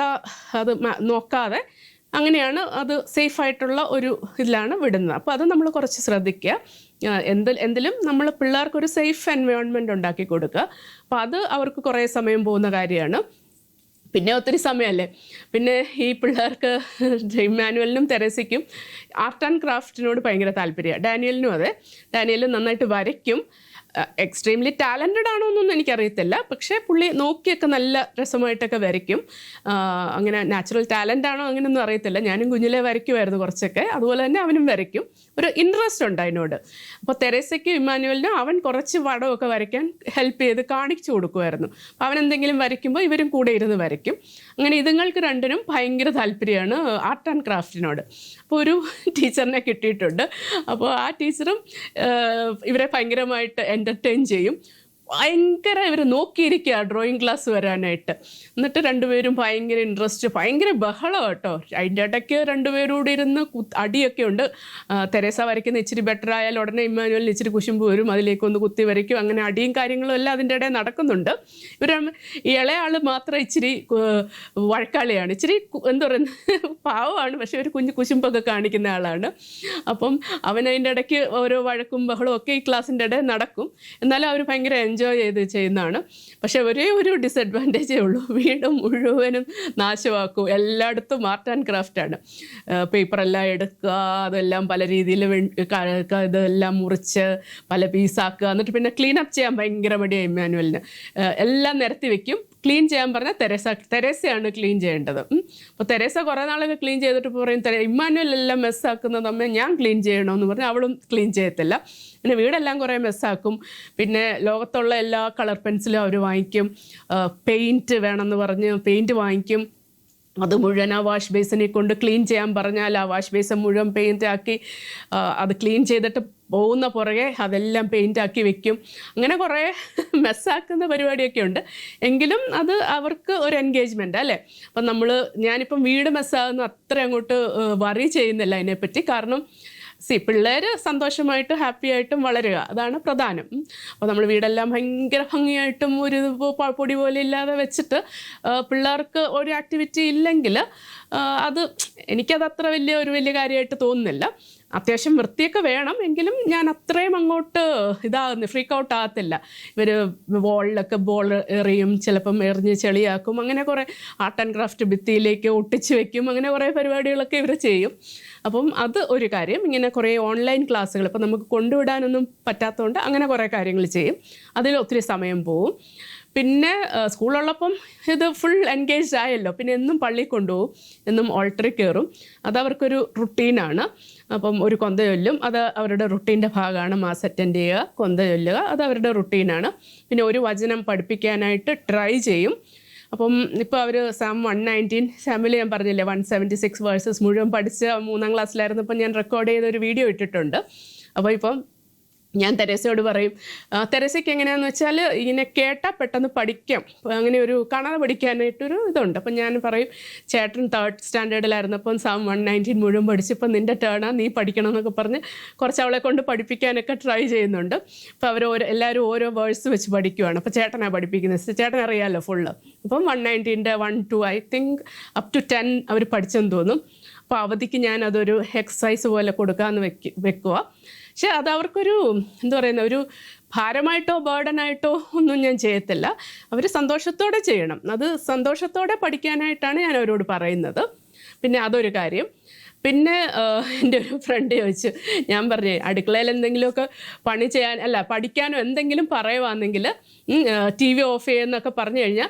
അത് നോക്കാതെ അങ്ങനെയാണ് അത് സേഫായിട്ടുള്ള ഒരു ഇതിലാണ് വിടുന്നത്. അപ്പോൾ അത് നമ്മൾ കുറച്ച് ശ്രദ്ധിക്കുക. എന്തിലും നമ്മൾ പിള്ളേർക്കൊരു സേഫ് എൻവയോൺമെൻറ്റ് ഉണ്ടാക്കി കൊടുക്കുക. അപ്പോൾ അത് അവർക്ക് കുറേ സമയം പോകുന്ന കാര്യമാണ്. പിന്നെ ഒത്തിരി സമയമല്ലേ. പിന്നെ ഈ പിള്ളേർക്ക് ഇമ്മാനുവലിനും തെരേസയ്ക്കും ആർട്ട് ആൻഡ് ക്രാഫ്റ്റിനോട് ഭയങ്കര താല്പര്യമാണ്. ഡാനിയലിനും അതെ. ഡാനിയൽ നന്നായിട്ട് വരയ്ക്കും. എക്സ്ട്രീംലി ടാലൻറ്റഡ് ആണോ എന്നൊന്നും എനിക്കറിയത്തില്ല, പക്ഷേ പുള്ളി നോക്കിയൊക്കെ നല്ല രസമായിട്ടൊക്കെ വരയ്ക്കും. അങ്ങനെ നാച്ചുറൽ ടാലൻ്റ് ആണോ അങ്ങനെയൊന്നും അറിയത്തില്ല. ഞാനും കുഞ്ഞിലേ വരയ്ക്കുമായിരുന്നു കുറച്ചൊക്കെ, അതുപോലെ തന്നെ അവനും വരയ്ക്കും. ഒരു ഇൻട്രസ്റ്റ് ഉണ്ട് അതിനോട്. അപ്പോൾ തെരേസയ്ക്കും ഇമ്മാനുവലിനും അവൻ കുറച്ച് പടമൊക്കെ വരയ്ക്കാൻ ഹെൽപ്പ് ചെയ്ത് കാണിച്ചു കൊടുക്കുമായിരുന്നു. അപ്പോൾ അവൻ എന്തെങ്കിലും വരയ്ക്കുമ്പോൾ ഇവരും കൂടെ ഇരുന്ന് വരയ്ക്കും. അങ്ങനെ ഇതുങ്ങൾക്ക് രണ്ടിനും ഭയങ്കര താല്പര്യമാണ് ആർട്ട് ആൻഡ് ക്രാഫ്റ്റിനോട്. അപ്പോൾ ഒരു ടീച്ചറിനെ കിട്ടിയിട്ടുണ്ട്. അപ്പോൾ ആ ടീച്ചറും ഇവരെ ഭയങ്കരമായിട്ട് എൻ്റർടൈൻ ചെയ്യും. ഭയങ്കര ഇവർ നോക്കിയിരിക്കുക ഡ്രോയിങ് ക്ലാസ് വരാനായിട്ട്. എന്നിട്ട് രണ്ടുപേരും ഭയങ്കര ഇൻട്രസ്റ്റ്, ഭയങ്കര ബഹളം കേട്ടോ. അതിൻ്റെ ഇടയ്ക്ക് രണ്ടുപേരും കൂടി ഇരുന്ന് അടിയൊക്കെ ഉണ്ട്. തെരേസ വരയ്ക്കുന്ന ഇച്ചിരി ബെറ്റർ ആയാൽ ഉടനെ ഇമ്മാനുവലിന് ഇച്ചിരി കുശുമ്പ് വരും, അതിലേക്കൊന്ന് കുത്തി വരയ്ക്കും. അങ്ങനെ അടിയും കാര്യങ്ങളും എല്ലാം അതിൻ്റെ ഇടയിൽ നടക്കുന്നുണ്ട്. ഇവർ ഇളയാൾ മാത്രം ഇച്ചിരി വഴക്കാളിയാണ്, ഇച്ചിരി എന്താ പറയുന്നത് പാവമാണ്, പക്ഷേ ഒരു കുഞ്ഞു കുശുമ്പൊക്കെ കാണിക്കുന്ന ആളാണ്. അപ്പം അവനതിൻ്റെ ഇടയ്ക്ക് ഓരോ വഴക്കും ബഹളവും ഒക്കെ ഈ ക്ലാസ്സിൻ്റെ ഇടയിൽ നടക്കും. എന്നാലും അവർ ഭയങ്കര എൻജോയ് ചെയ്ത് ചെയ്യുന്നതാണ്. പക്ഷേ ഒരേ ഒരു ഡിസഡ്വാൻറ്റേജേ ഉള്ളൂ, വീട് മുഴുവനും നാശമാക്കും. എല്ലായിടത്തും ആർട്ട് ആൻഡ് ക്രാഫ്റ്റാണ്. പേപ്പറെല്ലാം എടുക്കുക, അതെല്ലാം പല രീതിയിൽ ഇതെല്ലാം മുറിച്ച് പല പീസാക്കുക. എന്നിട്ട് പിന്നെ ക്ലീനപ്പ് ചെയ്യാൻ ഭയങ്കര മടിയാണ് ഇമ്മാനുവലിന്. എല്ലാം നിരത്തി വെക്കും. ക്ലീൻ ചെയ്യാൻ പറഞ്ഞാൽ തെരേസയാണ് ക്ലീൻ ചെയ്യേണ്ടത്. അപ്പോൾ തെരേസ കുറേ നാളൊക്കെ ക്ലീൻ ചെയ്തിട്ട് പറയും, ഇമ്മാനുവൽ എല്ലാം മെസ്സാക്കുന്നത് അമ്മ ഞാൻ ക്ലീൻ ചെയ്യണമെന്ന് പറഞ്ഞാൽ അവളും ക്ലീൻ ചെയ്യത്തില്ല. പിന്നെ വീടെല്ലാം കുറേ മെസ്സാക്കും. പിന്നെ ലോകത്തുള്ള എല്ലാ കളർ പെൻസിലും അവർ വാങ്ങിക്കും. പെയിൻറ്റ് വേണമെന്ന് പറഞ്ഞ് പെയിൻറ്റ് വാങ്ങിക്കും. അത് മുഴുവൻ ആ വാഷ് ബേസിനെ കൊണ്ട് ക്ലീൻ ചെയ്യാൻ പറഞ്ഞാൽ ആ വാഷ് ബേസിൻ മുഴുവൻ പെയിൻ്റ് ആക്കി അത് ക്ലീൻ ചെയ്തിട്ട് പോകുന്ന പുറകെ അതെല്ലാം പെയിൻ്റാക്കി വെക്കും. അങ്ങനെ കുറേ മെസ്സാക്കുന്ന പരിപാടിയൊക്കെ ഉണ്ട്. എങ്കിലും അത് അവർക്ക് ഒരു എൻഗേജ്മെൻ്റ് അല്ലേ. അപ്പം ഞാനിപ്പം വീട് മെസ്സാകുന്ന അത്ര അങ്ങോട്ട് വറി ചെയ്യുന്നില്ല അതിനെപ്പറ്റി. കാരണം പിള്ളേർ സന്തോഷമായിട്ട് ഹാപ്പി ആയിട്ടും വളരുക, അതാണ് പ്രധാനം. അപ്പോൾ നമ്മൾ വീടെല്ലാം ഭയങ്കര ഭംഗിയായിട്ടും ഒരു പൊടി പോലെ ഇല്ലാതെ വെച്ചിട്ട് പിള്ളേർക്ക് ഒരു ആക്ടിവിറ്റി ഇല്ലെങ്കിൽ എനിക്കത് അത്ര വലിയ കാര്യമായിട്ട് തോന്നുന്നില്ല. അത്യാവശ്യം വൃത്തിയൊക്കെ വേണം, എങ്കിലും ഞാൻ അത്രയും അങ്ങോട്ട് ഫ്രീക്ക് ഔട്ട് ആകത്തില്ല. ഇവർ വോളിലൊക്കെ ബോൾ എറിയും, ചിലപ്പം എറിഞ്ഞ് ചെളിയാക്കും. അങ്ങനെ കുറേ ആർട്ട് ആൻഡ് ക്രാഫ്റ്റ് ഭിത്തിയിലേക്ക് ഒട്ടിച്ച് വെക്കും. അങ്ങനെ കുറേ പരിപാടികളൊക്കെ ഇവർ ചെയ്യും. അപ്പം അത് ഒരു കാര്യം. ഇങ്ങനെ കുറേ ഓൺലൈൻ ക്ലാസ്സുകൾ ഇപ്പം നമുക്ക് കൊണ്ടുവിടാനൊന്നും പറ്റാത്തതുകൊണ്ട് അങ്ങനെ കുറേ കാര്യങ്ങൾ ചെയ്യും. അതിൽ ഒത്തിരി സമയം പോവും. പിന്നെ സ്കൂളുള്ളപ്പം ഇത് ഫുൾ എൻഗേജ്ഡ് ആയല്ലോ. പിന്നെ എന്നും പള്ളിയിൽ കൊണ്ടുപോകും, എന്നും ഓൾട്ടറിൽ കയറും. അതവർക്കൊരു റുട്ടീനാണ്. അപ്പം ഒരു കൊന്ത ചൊല്ലും, അത് അവരുടെ റുട്ടീൻ്റെ ഭാഗമാണ്. മാസ് അറ്റൻഡ് ചെയ്യുക, കൊന്ത ചൊല്ലുക, അത് അവരുടെ റുട്ടീനാണ്. പിന്നെ ഒരു വചനം പഠിപ്പിക്കാനായിട്ട് ട്രൈ ചെയ്യും. അപ്പം ഇപ്പോൾ അവർ സാം 119 സാമിൽ ഞാൻ പറഞ്ഞില്ലേ 176 വേഴ്സസ് മുഴുവൻ പഠിച്ച് 3ാം ക്ലാസ്സിലായിരുന്നപ്പോൾ ഞാൻ റെക്കോർഡ് ചെയ്തൊരു വീഡിയോ ഇട്ടിട്ടുണ്ട്. അപ്പോൾ ഇപ്പം ഞാൻ തെരേസയോട് പറയും, തെരേസയ്ക്ക് എങ്ങനെയാണെന്ന് വെച്ചാൽ ഇങ്ങനെ കേട്ടാൽ പെട്ടെന്ന് പഠിക്കാം, അങ്ങനെ ഒരു കാണാതെ പഠിക്കാനായിട്ടൊരു ഇതുണ്ട്. അപ്പം ഞാൻ പറയും, ചേട്ടൻ 3rd സ്റ്റാൻഡേർഡിലായിരുന്നപ്പം സാം 119 മുഴുവൻ പഠിച്ചപ്പോൾ നിൻ്റെ ടേണാ, നീ പഠിക്കണം എന്നൊക്കെ പറഞ്ഞ് കുറച്ച് അവളെ കൊണ്ട് പഠിപ്പിക്കാനൊക്കെ ട്രൈ ചെയ്യുന്നുണ്ട്. അപ്പോൾ എല്ലാവരും ഓരോ വേഴ്സ് വെച്ച് പഠിക്കുവാണ്. അപ്പോൾ ചേട്ടനാണ് പഠിപ്പിക്കുന്നത്, ചേട്ടൻ അറിയാമല്ലോ ഫുള്ള്. അപ്പം 119 1 2 ഐ തിങ്ക് അപ് ടു 10 അവർ പഠിച്ചെന്ന് തോന്നും. അപ്പോൾ അവധിക്ക് ഞാൻ അതൊരു എക്സസൈസ് പോലെ കൊടുക്കാമെന്ന് വെക്കുക. പക്ഷെ അത് അവർക്കൊരു ഒരു ഭാരമായിട്ടോ ബേർഡനായിട്ടോ ഒന്നും ഞാൻ ചെയ്യത്തില്ല. അവർ സന്തോഷത്തോടെ ചെയ്യണം. അത് സന്തോഷത്തോടെ പഠിക്കാനായിട്ടാണ് ഞാൻ അവരോട് പറയുന്നത്. പിന്നെ അതൊരു കാര്യം. പിന്നെ എൻ്റെ ഒരു ഫ്രണ്ട് ചോദിച്ചു, ഞാൻ പറഞ്ഞു അടുക്കളയിൽ എന്തെങ്കിലുമൊക്കെ പണി ചെയ്യാൻ അല്ല പഠിക്കാനോ എന്തെങ്കിലും പറയുവാണെങ്കിൽ TV ഓഫ് ചെയ്യുന്നൊക്കെ പറഞ്ഞു കഴിഞ്ഞാൽ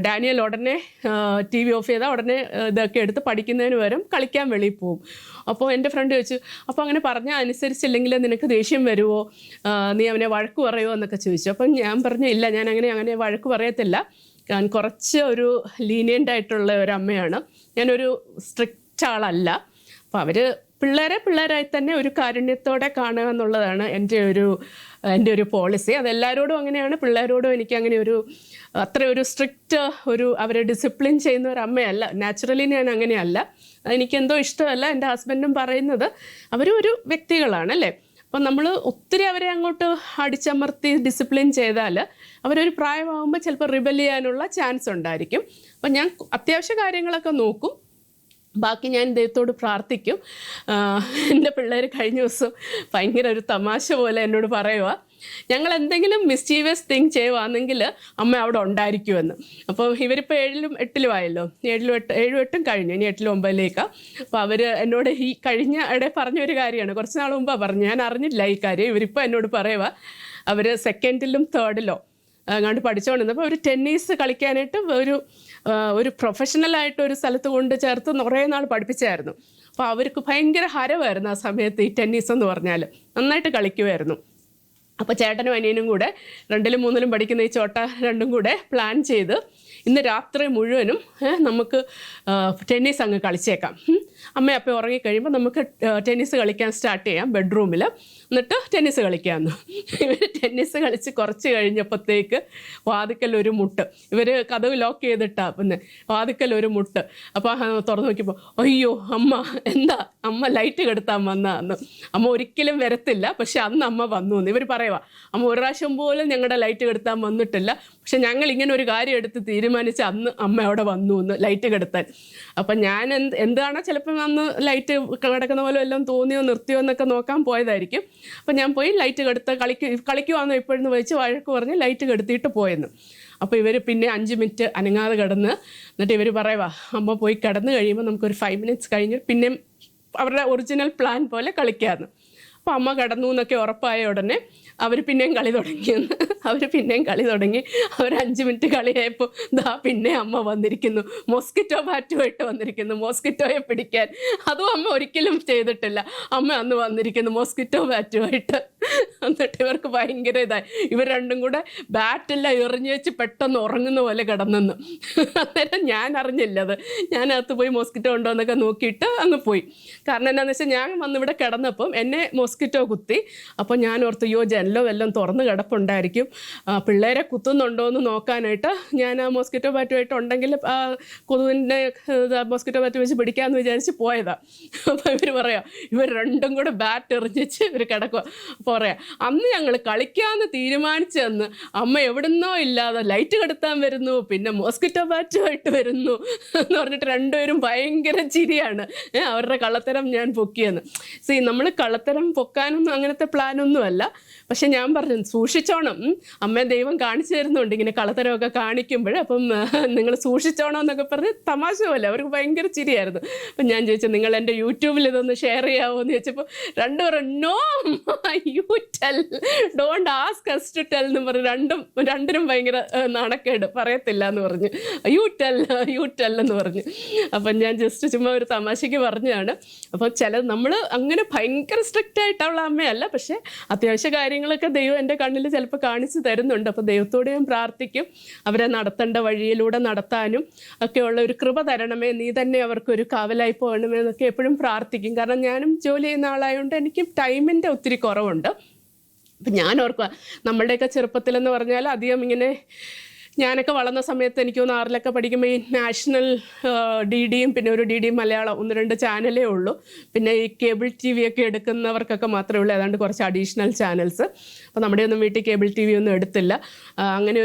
ഡാനിയൽ ഉടനെ TV ഓഫ് ചെയ്താൽ ഉടനെ ഇതൊക്കെ എടുത്ത് പഠിക്കുന്നതിന് പകരം കളിക്കാൻ വെളിയിൽ പോകും. അപ്പോൾ എൻ്റെ ഫ്രണ്ട് ചോദിച്ചു, അപ്പോൾ അങ്ങനെ പറഞ്ഞാൽ അനുസരിച്ചില്ലെങ്കിൽ നിനക്ക് ദേഷ്യം വരുമോ, നീ അവനെ വഴക്ക് പറയുമോ എന്നൊക്കെ ചോദിച്ചു. അപ്പം ഞാൻ പറഞ്ഞു ഇല്ല, ഞാൻ അങ്ങനെ വഴക്ക് പറയത്തില്ല, ഞാൻ കുറച്ച് ഒരു ലീനിയൻ്റ് ആയിട്ടുള്ള ഒരു അമ്മയാണ്, ഞാനൊരു സ്ട്രിക്റ്റ് ആളല്ല. അപ്പോൾ അവർ പിള്ളേരായി തന്നെ ഒരു കാരുണ്യത്തോടെ കാണുക എന്നുള്ളതാണ് എൻ്റെ ഒരു പോളിസി. അതെല്ലാവരോടും അങ്ങനെയാണ്, പിള്ളേരോടും എനിക്ക് അങ്ങനെ അത്ര ഒരു സ്ട്രിക്റ്റ് അവരെ ഡിസിപ്ലിൻ ചെയ്യുന്ന ഒരു അമ്മയല്ല. നാച്ചുറലി ഞാൻ അങ്ങനെയല്ല, എനിക്കെന്തോ ഇഷ്ടമല്ല. എൻ്റെ ഹസ്ബൻഡും പറയുന്നത് അവരും ഒരു വ്യക്തികളാണ് അല്ലേ. അപ്പം നമ്മൾ ഒത്തിരി അവരെ അങ്ങോട്ട് അടിച്ചമർത്തി ഡിസിപ്ലിൻ ചെയ്താൽ അവരൊരു പ്രായമാകുമ്പോൾ ചിലപ്പോൾ റിബൽ ചെയ്യാനുള്ള ചാൻസ് ഉണ്ടായിരിക്കും. അപ്പം ഞാൻ അത്യാവശ്യ കാര്യങ്ങളൊക്കെ നോക്കും, ബാക്കി ഞാൻ ദൈവത്തോട് പ്രാർത്ഥിക്കും. എൻ്റെ പിള്ളേർ കഴിഞ്ഞ ദിവസം ഭയങ്കര ഒരു തമാശ പോലെ എന്നോട് പറയുക, ഞങ്ങൾ എന്തെങ്കിലും മിസ്റ്റീവിയസ് തിങ് ചെയ്യുവാണെങ്കിൽ അമ്മ അവിടെ ഉണ്ടായിരിക്കുമെന്ന്. അപ്പോൾ ഇവരിപ്പോൾ 7ലും 8ലും ആയല്ലോ, 7ലും 8ഉം കഴിഞ്ഞു, ഇനി 8ലും 9ലേക്കാണ്. അപ്പോൾ അവർ എന്നോട് ഈ കഴിഞ്ഞ ഇടയിൽ പറഞ്ഞൊരു കാര്യമാണ്, കുറച്ച് നാൾ മുമ്പാണ് പറഞ്ഞു, ഞാൻ അറിഞ്ഞില്ല ഈ കാര്യം. ഇവരിപ്പോൾ എന്നോട് പറയുക, അവർ 2ലും 3ലും അങ്ങോട്ട് പഠിച്ചുകൊണ്ടിരുന്നപ്പോൾ ഒരു ടെന്നീസ് കളിക്കാനായിട്ട് ഒരു പ്രൊഫഷണലായിട്ട് ഒരു സ്ഥലത്ത് കൊണ്ട് ചേർത്ത് കുറേ നാൾ പഠിപ്പിച്ചായിരുന്നു. അപ്പോൾ അവർക്ക് ഭയങ്കര ഹരമായിരുന്നു ആ സമയത്ത് ഈ ടെന്നീസ് എന്ന് പറഞ്ഞാൽ, നന്നായിട്ട് കളിക്കുമായിരുന്നു. അപ്പോൾ ചേട്ടനും അനിയനും കൂടെ 2ലും 3ലും പഠിക്കുന്ന ഈ ചോട്ട രണ്ടും കൂടെ പ്ലാൻ ചെയ്ത് ഇന്ന് രാത്രി മുഴുവനും നമുക്ക് ടെന്നീസ് അങ്ങ് കളിച്ചേക്കാം, അമ്മ അപ്പം ഉറങ്ങിക്കഴിയുമ്പോൾ നമുക്ക് ടെന്നീസ് കളിക്കാൻ സ്റ്റാർട്ട് ചെയ്യാം ബെഡ്റൂമിൽ, എന്നിട്ട് ടെന്നീസ് കളിക്കാമെന്ന്. ഇവർ ടെന്നീസ് കളിച്ച് കുറച്ച് കഴിഞ്ഞപ്പോഴത്തേക്ക് വാതിക്കലൊരു മുട്ട്, ഇവർ കതവ് ലോക്ക് ചെയ്തിട്ടാ പിന്നെ വാതിക്കലൊരു മുട്ട്. അപ്പോൾ തുറന്നു നോക്കിയപ്പോൾ അയ്യോ അമ്മ എന്താ, അമ്മ ലൈറ്റ് കെടുത്താൻ വന്നതെന്ന്. അമ്മ ഒരിക്കലും വരത്തില്ല, പക്ഷെ അന്ന് അമ്മ വന്നു എന്ന് ഇവർ പറയുക. അമ്മ ഒരു പ്രാവശ്യം പോലും ഞങ്ങളുടെ ലൈറ്റ് കെടുത്താൻ വന്നിട്ടില്ല, പക്ഷെ ഞങ്ങൾ ഇങ്ങനെ ഒരു കാര്യം എടുത്ത് തീരുമാനിച്ച് അന്ന് അമ്മ അവിടെ വന്നു എന്ന് ലൈറ്റ് കെടുത്താൻ. അപ്പം ഞാൻ എന്താണോ ചിലപ്പോൾ അന്ന് ലൈറ്റ് കിടക്കുന്ന പോലെ എല്ലാം തോന്നിയോ നിർത്തിയോ എന്നൊക്കെ നോക്കാൻ പോയതായിരിക്കും. അപ്പം ഞാൻ പോയി ലൈറ്റ് കെടുത്ത് കളിക്കുവാന്നോ ഇപ്പോഴെന്ന് വെച്ച് വഴക്ക് പറഞ്ഞ് ലൈറ്റ് കെടുത്തിയിട്ട് പോയെന്ന്. അപ്പോൾ ഇവർ പിന്നെ 5 മിനിറ്റ് അനങ്ങാതെ കിടന്ന്, എന്നിട്ട് ഇവർ പറയുക അമ്മ പോയി കിടന്ന് കഴിയുമ്പോൾ നമുക്കൊരു 5 മിനിറ്റ്സ് കഴിഞ്ഞ് പിന്നെയും അവരുടെ ഒറിജിനൽ പ്ലാൻ പോലെ കളിക്കാമെന്ന്. അപ്പോൾ അമ്മ കിടന്നു എന്നൊക്കെ ഉറപ്പായ ഉടനെ അവർ പിന്നെയും കളി തുടങ്ങിയെന്ന്. അവർ അവർ 5 മിനിറ്റ് കളിയായപ്പോൾ പിന്നെ അമ്മ വന്നിരിക്കുന്നു, മോസ്കിറ്റോ ബാറ്റുമായിട്ട് വന്നിരിക്കുന്നു, മോസ്കിറ്റോയെ പിടിക്കാൻ. അതും അമ്മ ഒരിക്കലും ചെയ്തിട്ടില്ല, അമ്മ അന്ന് വന്നിരിക്കുന്നു മോസ്കിറ്റോ ബാറ്റുമായിട്ട്. എന്നിട്ട് ഇവർക്ക് ഭയങ്കര ഇതായി, ഇവർ രണ്ടും കൂടെ ബാറ്റെല്ലാം എറിഞ്ഞു വെച്ച് പെട്ടെന്ന് ഉറങ്ങുന്ന പോലെ കിടന്നെന്ന്. അന്നേരം ഞാൻ അറിഞ്ഞില്ലത്, ഞാനകത്ത് പോയി മോസ്കിറ്റോ ഉണ്ടോ എന്നൊക്കെ നോക്കിയിട്ട് അങ്ങ് പോയി. കാരണം എന്താണെന്ന് വെച്ചാൽ ഞാൻ വന്നിവിടെ കിടന്നപ്പം എന്നെ മോസ്കിറ്റോ കുത്തി. അപ്പോൾ ഞാൻ ഓർത്ത് ജനലോ എല്ലാം തുറന്ന് കിടപ്പുണ്ടായിരിക്കും, പിള്ളേരെ കുത്തുന്നുണ്ടോ എന്ന് നോക്കാനായിട്ട് ഞാൻ ആ മോസ്കിറ്റോ ബാറ്റുമായിട്ട് ഉണ്ടെങ്കിൽ കൊതുവിൻ്റെ മോസ്കിറ്റോ ബാറ്റ് വെച്ച് പിടിക്കാമെന്ന് വിചാരിച്ച് പോയതാണ്. അപ്പോൾ ഇവർ പറയാം, ഇവർ രണ്ടും കൂടെ ബാറ്റ് എറിഞ്ഞിച്ച് ഇവർ കിടക്കുക. അപ്പോൾ പറയാം, അന്ന് ഞങ്ങൾ കളിക്കാമെന്ന് തീരുമാനിച്ചെന്ന് അമ്മ എവിടുന്നോ ഇല്ലാതെ ലൈറ്റ് കെടുത്താൻ വരുന്നു, പിന്നെ മോസ്കിറ്റോ ബാറ്റുമായിട്ട് വരുന്നു എന്ന് പറഞ്ഞിട്ട് രണ്ടുപേരും ഭയങ്കര ചിരിയാണ്. അവരുടെ കള്ളത്തരം ഞാൻ പൊക്കിയെന്ന്. നമ്മൾ കള്ളത്തരം പൊക്കാനൊന്നും അങ്ങനത്തെ പ്ലാനൊന്നുമല്ല, പക്ഷെ ഞാൻ പറഞ്ഞു സൂക്ഷിച്ചോണം, അമ്മ ദൈവം കാണിച്ചു തരുന്നുണ്ട് ഇങ്ങനെ കളത്തരമൊക്കെ കാണിക്കുമ്പോൾ, അപ്പം നിങ്ങൾ സൂക്ഷിച്ചോണം എന്നൊക്കെ പറഞ്ഞ് തമാശ പോലെ അവർക്ക് ഭയങ്കര ചിരിയായിരുന്നു. അപ്പം ഞാൻ ചോദിച്ചു, നിങ്ങൾ എൻ്റെ യൂട്യൂബിൽ ഇതൊന്ന് ഷെയർ ചെയ്യാമോ എന്ന് ചോദിച്ചപ്പോൾ രണ്ടുപേരും no you tell, don't ask us to tell എന്ന് പറഞ്ഞ് രണ്ടിനും ഭയങ്കര നാണക്കേട്, പറയത്തില്ല എന്ന് പറഞ്ഞ് യു ടെൽ എന്ന് പറഞ്ഞു. അപ്പം ഞാൻ ജസ്റ്റ് ചുമ്മാ ഒരു തമാശയ്ക്ക് പറഞ്ഞതാണ്. അപ്പോൾ നമ്മൾ അങ്ങനെ ഭയങ്കര സ്ട്രിക്റ്റ് ആയിട്ടുള്ള അമ്മയല്ല, പക്ഷേ അത്യാവശ്യ കാര്യങ്ങളൊക്കെ ദൈവം എൻ്റെ കണ്ണിൽ ചിലപ്പോൾ കാണിച്ചു തരുന്നുണ്ട്. അപ്പോൾ ദൈവത്തോട് ഞാൻ പ്രാർത്ഥിക്കും, അവരെ നടത്തേണ്ട വഴിയിലൂടെ നടത്താനും ഒക്കെയുള്ള ഒരു കൃപ തരണമേ, നീ തന്നെ അവർക്കൊരു കാവലായി പോകണമേ എന്നൊക്കെ എപ്പോഴും പ്രാർത്ഥിക്കും. കാരണം ഞാനും ജോലി ചെയ്യുന്ന ആളായതുകൊണ്ട് എനിക്ക് ടൈമിൻ്റെ ഒത്തിരി കുറവുണ്ട്. അപ്പം ഞാൻ ഓർക്കുക, നമ്മളുടെയൊക്കെ ചെറുപ്പത്തിലെന്ന് പറഞ്ഞാൽ അധികം ഇങ്ങനെ ഞാനൊക്കെ വളർന്ന സമയത്ത് എനിക്ക് തോന്നുന്നു 6ലൊക്കെ പഠിക്കുമ്പോൾ ഈ നാഷണൽ DDയും പിന്നെ ഒരു DD മലയാളം 1-2 ചാനലേ ഉള്ളൂ. പിന്നെ ഈ കേബിൾ TV ഒക്കെ എടുക്കുന്നവർക്കൊക്കെ മാത്രമേ ഉള്ളൂ ഏതാണ്ട് കുറച്ച് അഡീഷണൽ ചാനൽസ്. അപ്പോൾ നമ്മുടെ ഒന്നും വീട്ടിൽ കേബിൾ TV ഒന്നും എടുത്തില്ല. അങ്ങനെ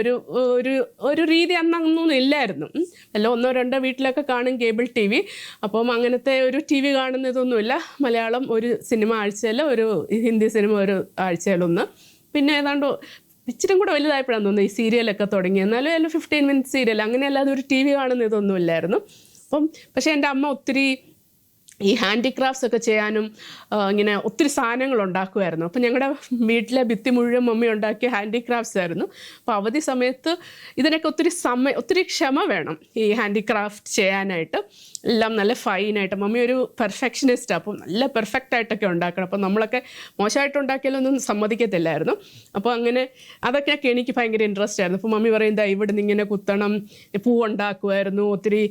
ഒരു രീതി അന്നൊന്നും ഇല്ലായിരുന്നു. അല്ല 1-2 വീട്ടിലൊക്കെ കാണും കേബിൾ TV. അപ്പം അങ്ങനത്തെ ഒരു TV കാണുന്നതൊന്നുമില്ല. മലയാളം ഒരു സിനിമ ആഴ്ചയിൽ, ഒരു ഹിന്ദി സിനിമ ഒരു ആഴ്ചയിലൊന്ന്, പിന്നെ ഏതാണ്ട് ഇച്ചിരും കൂടെ വലുതായപ്പോഴാണ് തോന്നുന്നു ഈ സീരിയലൊക്കെ തുടങ്ങി. എന്നാലും എല്ലാം 15 മിനിറ്റ് സീരിയൽ, അങ്ങനെയല്ലാതെ ഒരു TV കാണുന്ന ഇതൊന്നും ഇല്ലായിരുന്നു. പക്ഷേ എൻ്റെ അമ്മ ഒത്തിരി ഈ ഹാൻഡിക്രാഫ്റ്റ്സ് ഒക്കെ ചെയ്യാനും ഇങ്ങനെ ഒത്തിരി സാധനങ്ങൾ ഉണ്ടാക്കുമായിരുന്നു. അപ്പോൾ ഞങ്ങളുടെ വീട്ടിലെ ഭിത്തി മുഴുവൻ മമ്മി ഉണ്ടാക്കിയ ഹാൻഡിക്രാഫ്റ്റ്സ് ആയിരുന്നു. അപ്പോൾ അവധി സമയത്ത് ഇതിനൊക്കെ ഒത്തിരി ക്ഷമ വേണം ഈ ഹാൻഡിക്രാഫ്റ്റ് ചെയ്യാനായിട്ട്. എല്ലാം നല്ല ഫൈനായിട്ട്, മമ്മി ഒരു പെർഫെക്ഷനിസ്റ്റാണ്. അപ്പോൾ നല്ല പെർഫെക്റ്റ് ആയിട്ടൊക്കെ ഉണ്ടാക്കണം. അപ്പോൾ നമ്മളൊക്കെ മോശമായിട്ട് ഉണ്ടാക്കിയാലൊന്നും സമ്മതിക്കത്തില്ലായിരുന്നു. അപ്പോൾ അങ്ങനെ അതൊക്കെ എനിക്ക് ഭയങ്കര ഇൻട്രസ്റ്റ് ആയിരുന്നു. അപ്പോൾ മമ്മി പറയുന്നത് ഇവിടെ നിന്ന് ഇങ്ങനെ കുത്തണം, പൂവുണ്ടാക്കുമായിരുന്നു, ഒത്തിരി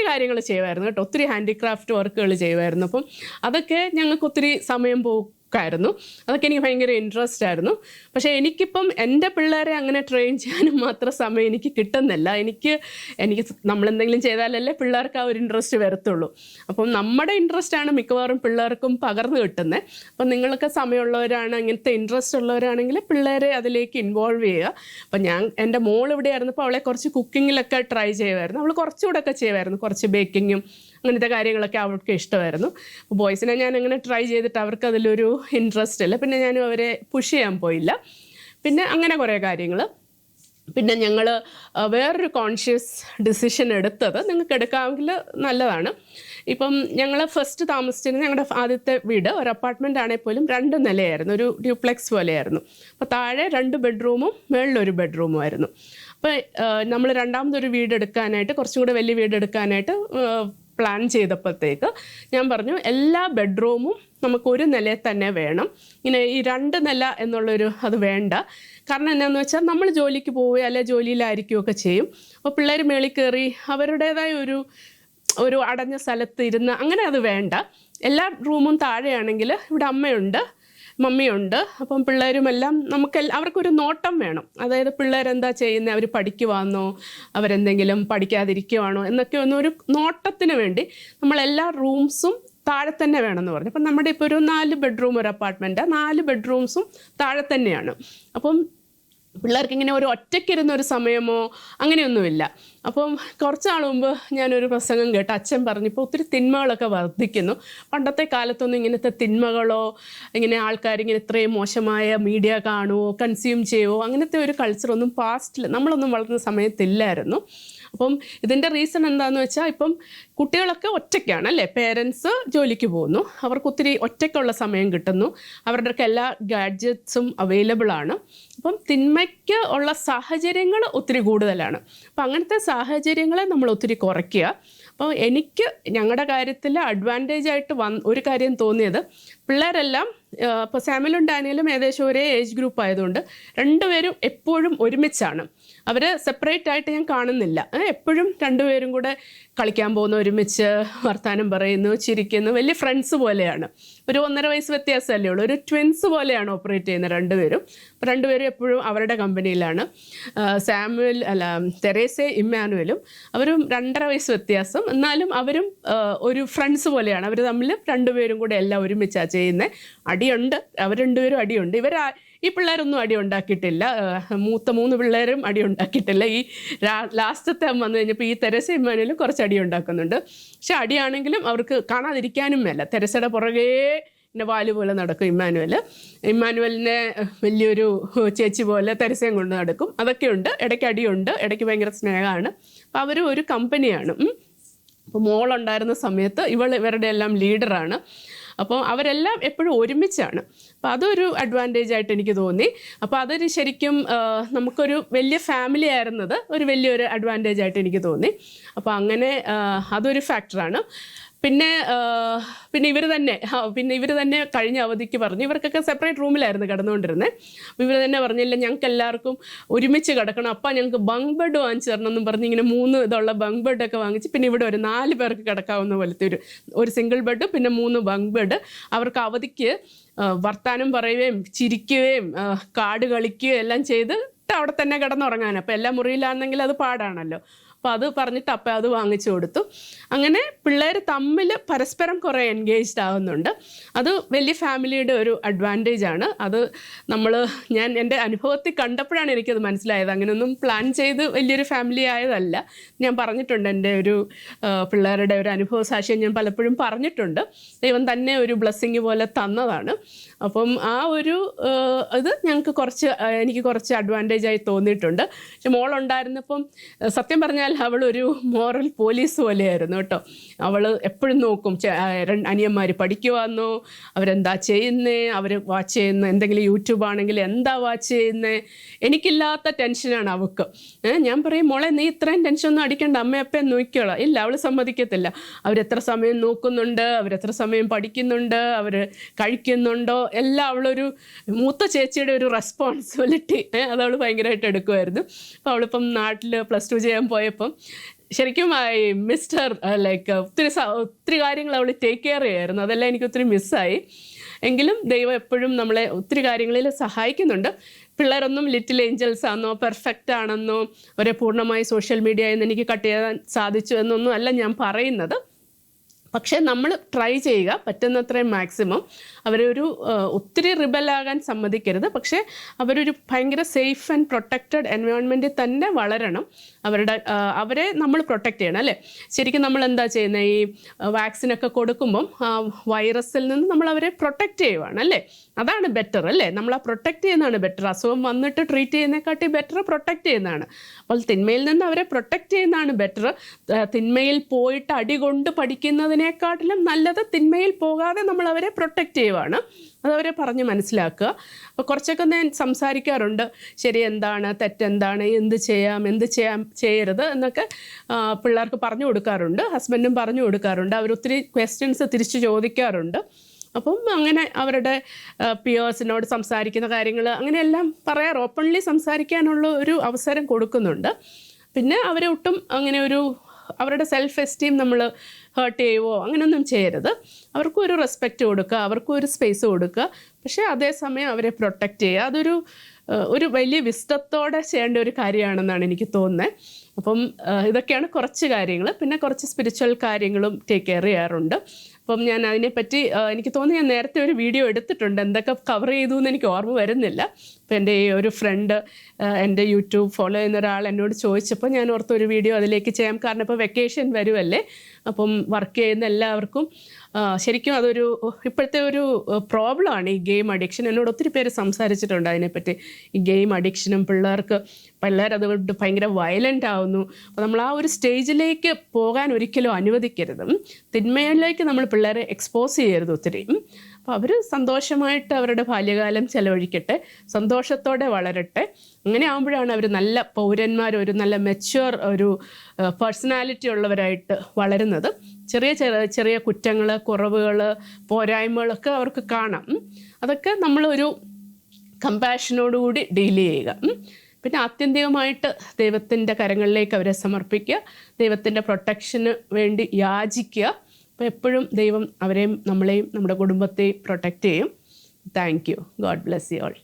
കാര്യങ്ങൾ ചെയ്യുമായിരുന്നു കേട്ടോ. ഒത്തിരി ഹാൻഡിക്രാഫ്റ്റ് വർക്കുകൾ ചെയ്യുമായിരുന്നു. അപ്പം അതൊക്കെ ഞങ്ങൾക്ക് ഒത്തിരി സമയം പോക്കായിരുന്നു. അതൊക്കെ എനിക്ക് ഭയങ്കര ഇൻട്രസ്റ്റ് ആയിരുന്നു. പക്ഷേ എനിക്കിപ്പം എൻ്റെ പിള്ളേരെ അങ്ങനെ ട്രെയിൻ ചെയ്യാനും മാത്രം സമയം എനിക്ക് കിട്ടുന്നില്ല. എനിക്ക് നമ്മളെന്തെങ്കിലും ചെയ്താലല്ലേ പിള്ളേർക്ക് ആ ഒരു ഇൻട്രസ്റ്റ് വരത്തുള്ളൂ. അപ്പം നമ്മുടെ ഇൻട്രസ്റ്റാണ് മിക്കവാറും പിള്ളേർക്കും പകർന്നു കിട്ടുന്നത്. അപ്പം നിങ്ങൾക്ക് സമയമുള്ളവരാണ്, അങ്ങനത്തെ ഇൻട്രസ്റ്റ് ഉള്ളവരാണെങ്കിൽ പിള്ളേരെ അതിലേക്ക് ഇൻവോൾവ് ചെയ്യുക. അപ്പം എൻ്റെ മോൾ ഇവിടെ ആയിരുന്നപ്പോൾ അവളെ കുറച്ച് കുക്കിങ്ങിലൊക്കെ ട്രൈ ചെയ്യുമായിരുന്നു. അവൾ കുറച്ചുകൂടെ ഒക്കെ ചെയ്യുമായിരുന്നു, കുറച്ച് ബേക്കിങ്ങും അങ്ങനത്തെ കാര്യങ്ങളൊക്കെ അവർക്ക് ഇഷ്ടമായിരുന്നു. അപ്പോൾ ബോയ്സിനെ ഞാൻ അങ്ങനെ ട്രൈ ചെയ്തിട്ട് അവർക്ക് അതിലൊരു ഇൻട്രസ്റ്റ് ഇല്ല. പിന്നെ ഞാനും അവരെ പുഷ് ചെയ്യാൻ പോയില്ല. പിന്നെ അങ്ങനെ കുറേ കാര്യങ്ങൾ. പിന്നെ ഞങ്ങൾ വേറൊരു കോൺഷ്യസ് ഡിസിഷൻ എടുത്തത്, നിങ്ങൾക്ക് എടുക്കാമെങ്കിൽ നല്ലതാണ്. ഇപ്പം ഞങ്ങൾ ഫസ്റ്റ് താമസിച്ചിരുന്ന ഞങ്ങളുടെ ആദ്യത്തെ വീട് ഒരു അപ്പാർട്ട്മെൻ്റ് ആണെങ്കിൽ പോലും 2 നിലയായിരുന്നു, ഒരു ഡ്യൂപ്ലെക്സ് പോലെയായിരുന്നു. അപ്പോൾ താഴെ 2 ബെഡ്റൂമും മുകളിലൊരു ബെഡ്റൂമും ആയിരുന്നു. അപ്പോൾ നമ്മൾ രണ്ടാമതൊരു വീട് എടുക്കാനായിട്ട്, കുറച്ചും കൂടെ വലിയ വീട് എടുക്കാനായിട്ട് പ്ലാൻ ചെയ്തപ്പോഴത്തേക്ക് ഞാൻ പറഞ്ഞു എല്ലാ ബെഡ്റൂമും നമുക്കൊരു നിലയിൽ തന്നെ വേണം. ഇങ്ങനെ ഈ 2 നില എന്നുള്ളൊരു അത് വേണ്ട. കാരണം എന്നാന്ന് വെച്ചാൽ നമ്മൾ ജോലിക്ക് പോവുകയോ അല്ലെ ജോലിയിലായിരിക്കുകയൊക്കെ ചെയ്യും. അപ്പോൾ പിള്ളേർ മേളിൽ കയറി അവരുടേതായ ഒരു അടഞ്ഞ സ്ഥലത്ത് ഇരുന്ന് അങ്ങനെ അത് വേണ്ട. എല്ലാ റൂമും താഴെയാണെങ്കിൽ ഇവിടെ അമ്മയുണ്ട്, മമ്മിയുണ്ട്. അപ്പം പിള്ളേരുമെല്ലാം അവർക്കൊരു നോട്ടം വേണം. അതായത് പിള്ളേരെന്താ ചെയ്യുന്നത്, അവർ പഠിക്കുവാന്നോ, അവരെന്തെങ്കിലും പഠിക്കാതിരിക്കുവാണോ എന്നൊക്കെ ഒന്നൊരു നോട്ടത്തിന് വേണ്ടി നമ്മളെല്ലാ റൂംസും താഴെ തന്നെ വേണമെന്ന് പറഞ്ഞു. അപ്പം നമ്മുടെ ഇപ്പോൾ ഒരു 4 ബെഡ്റൂം ഒരു അപ്പാർട്ട്മെൻറ്റ്, 4 ബെഡ്റൂംസും താഴെ തന്നെയാണ്. അപ്പം പിള്ളേർക്ക് ഇങ്ങനെ ഒരു ഒറ്റയ്ക്കിരുന്നൊരു സമയമോ അങ്ങനെയൊന്നുമില്ല. അപ്പം കുറച്ച് നാൾ മുമ്പ് ഞാനൊരു പ്രസംഗം കേട്ട് അച്ഛൻ പറഞ്ഞപ്പോൾ ഒത്തിരി തിന്മകളൊക്കെ വർദ്ധിക്കുന്നു. പണ്ടത്തെ കാലത്തൊന്നും ഇങ്ങനത്തെ തിന്മകളോ ഇങ്ങനെ ആൾക്കാരിങ്ങനെ ഇത്രയും മോശമായ മീഡിയ കാണുമോ കൺസ്യൂം ചെയ്യുമോ അങ്ങനത്തെ ഒരു കൾച്ചറൊന്നും പാസ്റ്റിൽ നമ്മളൊന്നും വളർന്ന സമയത്തില്ലായിരുന്നു. അപ്പം ഇതിൻ്റെ റീസൺ എന്താണെന്ന് വെച്ചാൽ ഇപ്പം കുട്ടികളൊക്കെ ഒറ്റയ്ക്കാണ് അല്ലേ, പേരൻസ് ജോലിക്ക് പോകുന്നു, അവർക്ക് ഒത്തിരി ഒറ്റയ്ക്കുള്ള സമയം കിട്ടുന്നു, അവരുടെയൊക്കെ എല്ലാ ഗാഡ്ജറ്റ്സും അവൈലബിൾ ആണ്. അപ്പം തിന്മയ്ക്ക് ഉള്ള സാഹചര്യങ്ങൾ ഒത്തിരി കൂടുതലാണ്. അപ്പം അങ്ങനത്തെ സാഹചര്യങ്ങളെ നമ്മൾ ഒത്തിരി കുറയ്ക്കുക. അപ്പോൾ എനിക്ക് ഞങ്ങളുടെ കാര്യത്തിൽ അഡ്വാൻറ്റേജ് ആയിട്ട് ഒരു കാര്യം തോന്നിയത്, പിള്ളേരെല്ലാം ഇപ്പോൾ സാമുവലും ഡാനിയലും ഏകദേശം ഒരേ ഏജ് ഗ്രൂപ്പ് ആയതുകൊണ്ട് 2 പേരും എപ്പോഴും ഒരുമിച്ചാണ്. അവർ സെപ്പറേറ്റ് ആയിട്ട് ഞാൻ കാണുന്നില്ല. എപ്പോഴും 2 പേരും കൂടെ കളിക്കാൻ പോകുന്നു, ഒരുമിച്ച് വർത്തമാനം പറയുന്നു, ചിരിക്കുന്നു, വലിയ ഫ്രണ്ട്സ് പോലെയാണ്. ഒരു 1.5 വയസ്സ് വ്യത്യാസമല്ലേ ഉള്ളൂ. ഒരു ട്വിൻസ് പോലെയാണ് ഓപ്പറേറ്റ് ചെയ്യുന്നത് 2 പേരും. അപ്പോൾ 2 പേരും എപ്പോഴും അവരുടെ കമ്പനിയിലാണ്. തെരേസെ ഇമ്മാനുവലും അവരും 2.5 വയസ്സ് വ്യത്യാസം, എന്നാലും അവരും ഒരു ഫ്രണ്ട്സ് പോലെയാണ്. അവർ തമ്മിൽ 2 പേരും കൂടെ എല്ലാം ഒരുമിച്ചാണ് ചെയ്യുന്നത്. അടിയുണ്ട്, അവർ 2 പേരും അടിയുണ്ട്. ഈ പിള്ളേരൊന്നും അടി ഉണ്ടാക്കിയിട്ടില്ല, മൂത്ത 3 പിള്ളേരും അടി ഉണ്ടാക്കിയിട്ടില്ല. ഈ ലാസ്റ്റത്തെ വന്നു കഴിഞ്ഞപ്പോൾ ഈ തെരേസ ഇമ്മാനുവലും കുറച്ച് അടി ഉണ്ടാക്കുന്നുണ്ട്. പക്ഷെ അടിയാണെങ്കിലും അവർക്ക് കാണാതിരിക്കാനും മേല. തെരേസയുടെ പുറകെ പിന്നെ വാല് പോലെ നടക്കും ഇമ്മാനുവലിനെ വലിയൊരു ചേച്ചി പോലെ തെരേസയും കൊണ്ട് നടക്കും. അതൊക്കെയുണ്ട്. ഇടയ്ക്ക് അടിയുണ്ട്, ഇടയ്ക്ക് ഭയങ്കര സ്നേഹമാണ്. അപ്പോൾ അവർ ഒരു കമ്പനിയാണ്. അപ്പോൾ മോളുണ്ടായിരുന്ന സമയത്ത് ഇവരുടെ എല്ലാം ലീഡറാണ്. അപ്പോൾ അവരെല്ലാം എപ്പോഴും ഒരുമിച്ചാണ്. അപ്പോൾ അതൊരു അഡ്വാൻറ്റേജ് ആയിട്ട് എനിക്ക് തോന്നി. അപ്പോൾ അതൊരു ശരിക്കും നമുക്കൊരു വലിയ ഫാമിലി ആയിരുന്നത് ഒരു വലിയൊരു അഡ്വാൻറ്റേജ് ആയിട്ട് എനിക്ക് തോന്നി. അപ്പോൾ അങ്ങനെ അതൊരു ഫാക്ടറാണ്. പിന്നെ ഇവർ തന്നെ കഴിഞ്ഞ അവധിക്ക് പറഞ്ഞു, ഇവർക്കൊക്കെ സെപ്പറേറ്റ് റൂമിലായിരുന്നു കിടന്നുകൊണ്ടിരുന്നത്. അപ്പോൾ ഇവർ തന്നെ പറഞ്ഞില്ല, ഞങ്ങൾക്ക് എല്ലാവർക്കും ഒരുമിച്ച് കിടക്കണം, അപ്പം ഞങ്ങൾക്ക് ബങ്ക് ബെഡ് വാങ്ങിച്ചു തരണം എന്നും പറഞ്ഞ് ഇങ്ങനെ 3 ഇതുള്ള ബങ്ക് ബെഡൊക്കെ വാങ്ങിച്ച്, പിന്നെ ഇവിടെ ഒരു 4 പേർക്ക് കിടക്കാവുന്ന പോലത്തെ ഒരു സിംഗിൾ ബെഡ്, പിന്നെ 3 ബങ്ക് ബെഡ്. അവർക്ക് അവധിക്ക് വർത്താനം പറയുകയും ചിരിക്കുകയും കാർഡ് കളിക്കുകയും എല്ലാം ചെയ്തിട്ട് അവിടെ തന്നെ കിടന്നുറങ്ങാൻ. അപ്പോൾ എല്ലാ മുറിയിലാണെങ്കിൽ അത് പാടാണല്ലോ. അപ്പോൾ അത് പറഞ്ഞിട്ട് അപ്പം അത് വാങ്ങിച്ചു കൊടുത്തു. അങ്ങനെ പിള്ളേർ തമ്മിൽ പരസ്പരം കുറേ എൻഗേജ്ഡ് ആവുന്നുണ്ട്. അത് വലിയ ഫാമിലിയുടെ ഒരു അഡ്വാൻറ്റേജാണ്. അത് ഞാൻ എൻ്റെ അനുഭവത്തിൽ കണ്ടപ്പോഴാണ് എനിക്കത് മനസ്സിലായത്. അങ്ങനെയൊന്നും പ്ലാൻ ചെയ്ത് വലിയൊരു ഫാമിലി ആയതല്ല. ഞാൻ പറഞ്ഞിട്ടുണ്ട്, എൻ്റെ ഒരു പിള്ളേരുടെ ഒരു അനുഭവ സാക്ഷ്യം ഞാൻ പലപ്പോഴും പറഞ്ഞിട്ടുണ്ട്. ദൈവം തന്നെ ഒരു ബ്ലെസ്സിങ് പോലെ തന്നതാണ്. അപ്പം ആ ഒരു ഇത് എനിക്ക് കുറച്ച് അഡ്വാൻറ്റേജായി തോന്നിയിട്ടുണ്ട്. പക്ഷെ മോളുണ്ടായിരുന്നപ്പം സത്യം പറഞ്ഞാൽ പറഞ്ഞാൽ അവളൊരു മോറൽ പോലീസ് പോലെയായിരുന്നു കേട്ടോ. അവൾ എപ്പോഴും നോക്കും അനിയന്മാർ പഠിക്കുവാന്നോ, അവരെന്താ ചെയ്യുന്നേ, അവർ വാച്ച് ചെയ്യുന്ന എന്തെങ്കിലും യൂട്യൂബ് ആണെങ്കിൽ എന്താ വാച്ച് ചെയ്യുന്നേ. എനിക്കില്ലാത്ത ടെൻഷനാണ് അവൾക്ക്. ഞാൻ പറയും, മോളെ നീ ഇത്രയും ടെൻഷനൊന്നും അടിക്കേണ്ട, അമ്മയപ്പൻ നോക്കിക്കോളാം. ഇല്ല, അവൾ സമ്മതിക്കത്തില്ല. അവരെത്ര സമയം നോക്കുന്നുണ്ട്, അവരെത്ര സമയം പഠിക്കുന്നുണ്ട്, അവർ കഴിക്കുന്നുണ്ടോ എല്ലാം അവളൊരു മൂത്ത ചേച്ചിയുടെ ഒരു റെസ്പോൺസിബിലിറ്റി അതവൾ ഭയങ്കരമായിട്ട് എടുക്കുമായിരുന്നു. അപ്പോൾ അവളിപ്പം നാട്ടിൽ +2 ചെയ്യാൻ പോയപ്പം ശരിക്കും മിസ്റ്റർ ലൈക്ക് ഒത്തിരി കാര്യങ്ങൾ അവൾ ടേക്ക് കെയർ ചെയ്യായിരുന്നു. അതെല്ലാം എനിക്ക് ഒത്തിരി മിസ്സായി. എങ്കിലും ദൈവം എപ്പോഴും നമ്മളെ ഒത്തിരി കാര്യങ്ങളിൽ സഹായിക്കുന്നുണ്ട്. പിള്ളേരൊന്നും ലിറ്റിൽ ഏഞ്ചൽസ് ആണെന്നോ പെർഫെക്റ്റ് ആണെന്നോ അവരെ പൂർണ്ണമായി സോഷ്യൽ മീഡിയയിൽ നിന്ന് എനിക്ക് കട്ട് ചെയ്യാൻ സാധിച്ചു എന്നൊന്നും അല്ല ഞാൻ പറയുന്നത്. പക്ഷേ നമ്മൾ ട്രൈ ചെയ്യുക പറ്റുന്നത്രയും മാക്സിമം. അവരൊരു ഒത്തിരി റിബലാകാൻ സമ്മതിക്കരുത്. പക്ഷേ അവരൊരു ഭയങ്കര സേഫ് ആൻഡ് പ്രൊട്ടക്റ്റഡ് എൻവയോൺമെൻറ്റിൽ തന്നെ വളരണം. അവരെ നമ്മൾ പ്രൊട്ടക്റ്റ് ചെയ്യണം അല്ലേ. ശരിക്കും നമ്മൾ എന്താ ചെയ്യുന്നത്, ഈ വാക്സിനൊക്കെ കൊടുക്കുമ്പം വൈറസിൽ നിന്ന് നമ്മൾ അവരെ പ്രൊട്ടക്റ്റ് ചെയ്യുവാണ് അല്ലേ. അതാണ് ബെറ്റർ അല്ലേ. നമ്മൾ ആ പ്രൊട്ടക്റ്റ് ചെയ്യുന്നതാണ് ബെറ്റർ. അസുഖം വന്നിട്ട് ട്രീറ്റ് ചെയ്യുന്നതിനെക്കാട്ടി ബെറ്റർ പ്രൊട്ടക്റ്റ് ചെയ്യുന്നതാണ്. അപ്പോൾ തിന്മയിൽ നിന്ന് അവരെ പ്രൊട്ടക്റ്റ് ചെയ്യുന്നതാണ് ബെറ്റർ. തിന്മയിൽ പോയിട്ട് അടികൊണ്ട് പഠിക്കുന്നതിനേക്കാട്ടിലും നല്ലത് തിന്മയിൽ പോകാതെ നമ്മൾ അവരെ പ്രൊട്ടക്റ്റ് ചെയ്യുവാണ്. അതവരെ പറഞ്ഞ് മനസ്സിലാക്കുക. അപ്പോൾ കുറച്ചൊക്കെ ഞാൻ സംസാരിക്കാറുണ്ട്, ശരി എന്താണ്, തെറ്റെന്താണ്, എന്ത് ചെയ്യരുത് എന്നൊക്കെ പിള്ളേർക്ക് പറഞ്ഞു കൊടുക്കാറുണ്ട്. ഹസ്ബൻഡും പറഞ്ഞു കൊടുക്കാറുണ്ട്. അവരൊത്തിരി ക്വസ്റ്റ്യൻസ് തിരിച്ച് ചോദിക്കാറുണ്ട്. അപ്പം അങ്ങനെ അവരുടെ പിയേഴ്സിനോട് സംസാരിക്കുന്ന കാര്യങ്ങൾ അങ്ങനെയെല്ലാം ഓപ്പൺലി സംസാരിക്കാനുള്ള ഒരു അവസരം കൊടുക്കുന്നുണ്ട്. പിന്നെ അവരെ ഒട്ടും അങ്ങനെ അവരുടെ സെൽഫ് എസ്റ്റീം നമ്മൾ ഹേർട്ട് ചെയ്യുവോ അങ്ങനെയൊന്നും ചെയ്യരുത്. അവർക്കും ഒരു റെസ്പെക്റ്റ് കൊടുക്കുക, അവർക്കും ഒരു സ്പേസ് കൊടുക്കുക. പക്ഷേ അതേസമയം അവരെ പ്രൊട്ടക്റ്റ് ചെയ്യുക. ഒരു വലിയ വിസ്ഡത്തോടെ ചെയ്യേണ്ട ഒരു കാര്യമാണെന്നാണ് എനിക്ക് തോന്നുന്നത്. അപ്പം ഇതൊക്കെയാണ് കുറച്ച് കാര്യങ്ങൾ. പിന്നെ കുറച്ച് സ്പിരിച്വൽ കാര്യങ്ങളും ടേക്ക് കെയർ ചെയ്യാറുണ്ട്. അപ്പം ഞാൻ അതിനെപ്പറ്റി എനിക്ക് തോന്നുന്നു ഞാൻ നേരത്തെ ഒരു വീഡിയോ എടുത്തിട്ടുണ്ട്. എന്തൊക്കെ കവർ ചെയ്തു എന്ന് എനിക്ക് ഓർമ്മ വരുന്നില്ല. അപ്പോൾ എൻ്റെ ഈ ഒരു ഫ്രണ്ട് എൻ്റെ യൂട്യൂബ് ഫോളോ ചെയ്യുന്ന ഒരാൾ എന്നോട് ചോദിച്ചപ്പോൾ ഞാൻ ഓർത്ത ഒരു വീഡിയോ അതിലേക്ക് ചെയ്യാം. കാരണം ഇപ്പോൾ വെക്കേഷൻ വരുമല്ലേ, അപ്പം വർക്ക് ചെയ്യുന്ന എല്ലാവർക്കും ശരിക്കും അതൊരു ഇപ്പോഴത്തെ ഒരു പ്രോബ്ലമാണ് ഈ ഗെയിം അഡിക്ഷൻ. എന്നോട് ഒത്തിരി പേര് സംസാരിച്ചിട്ടുണ്ട് അതിനെപ്പറ്റി. ഈ ഗെയിം അഡിക്ഷനും പിള്ളേരതുകൊണ്ട് ഭയങ്കര വയലൻ്റ് ആവുന്നു. അപ്പോൾ നമ്മൾ ആ ഒരു സ്റ്റേജിലേക്ക് പോകാൻ ഒരിക്കലും അനുവദിക്കരുത്. തിന്മയിലേക്ക് നമ്മൾ പിള്ളേരെ എക്സ്പോസ് ചെയ്യരുത് ഒത്തിരി. അപ്പോൾ അവർ സന്തോഷമായിട്ട് അവരുടെ ബാല്യകാലം ചെലവഴിക്കട്ടെ, സന്തോഷത്തോടെ വളരട്ടെ. അങ്ങനെ ആകുമ്പോഴാണ് അവർ നല്ല പൗരന്മാർ, ഒരു നല്ല മെച്യൂർ ഒരു പേഴ്സണാലിറ്റി ഉള്ളവരായിട്ട് വളരുന്നത്. ചെറിയ ചെറിയ കുറ്റങ്ങൾ, കുറവുകൾ, പോരായ്മകളൊക്കെ അവർക്ക് കാണാം. അതൊക്കെ നമ്മളൊരു കമ്പാഷനോടുകൂടി ഡീൽ ചെയ്യുക. പിന്നെ ആത്യന്തികമായിട്ട് ദൈവത്തിൻ്റെ കരങ്ങളിലേക്ക് അവരെ സമർപ്പിക്കുക, ദൈവത്തിൻ്റെ പ്രൊട്ടക്ഷന് വേണ്ടി യാചിക്കുക. അപ്പോൾ എപ്പോഴും ദൈവം അവരെയും നമ്മളെയും നമ്മുടെ കുടുംബത്തെയും പ്രൊട്ടക്റ്റ് ചെയ്യും. Thank you. God bless you all.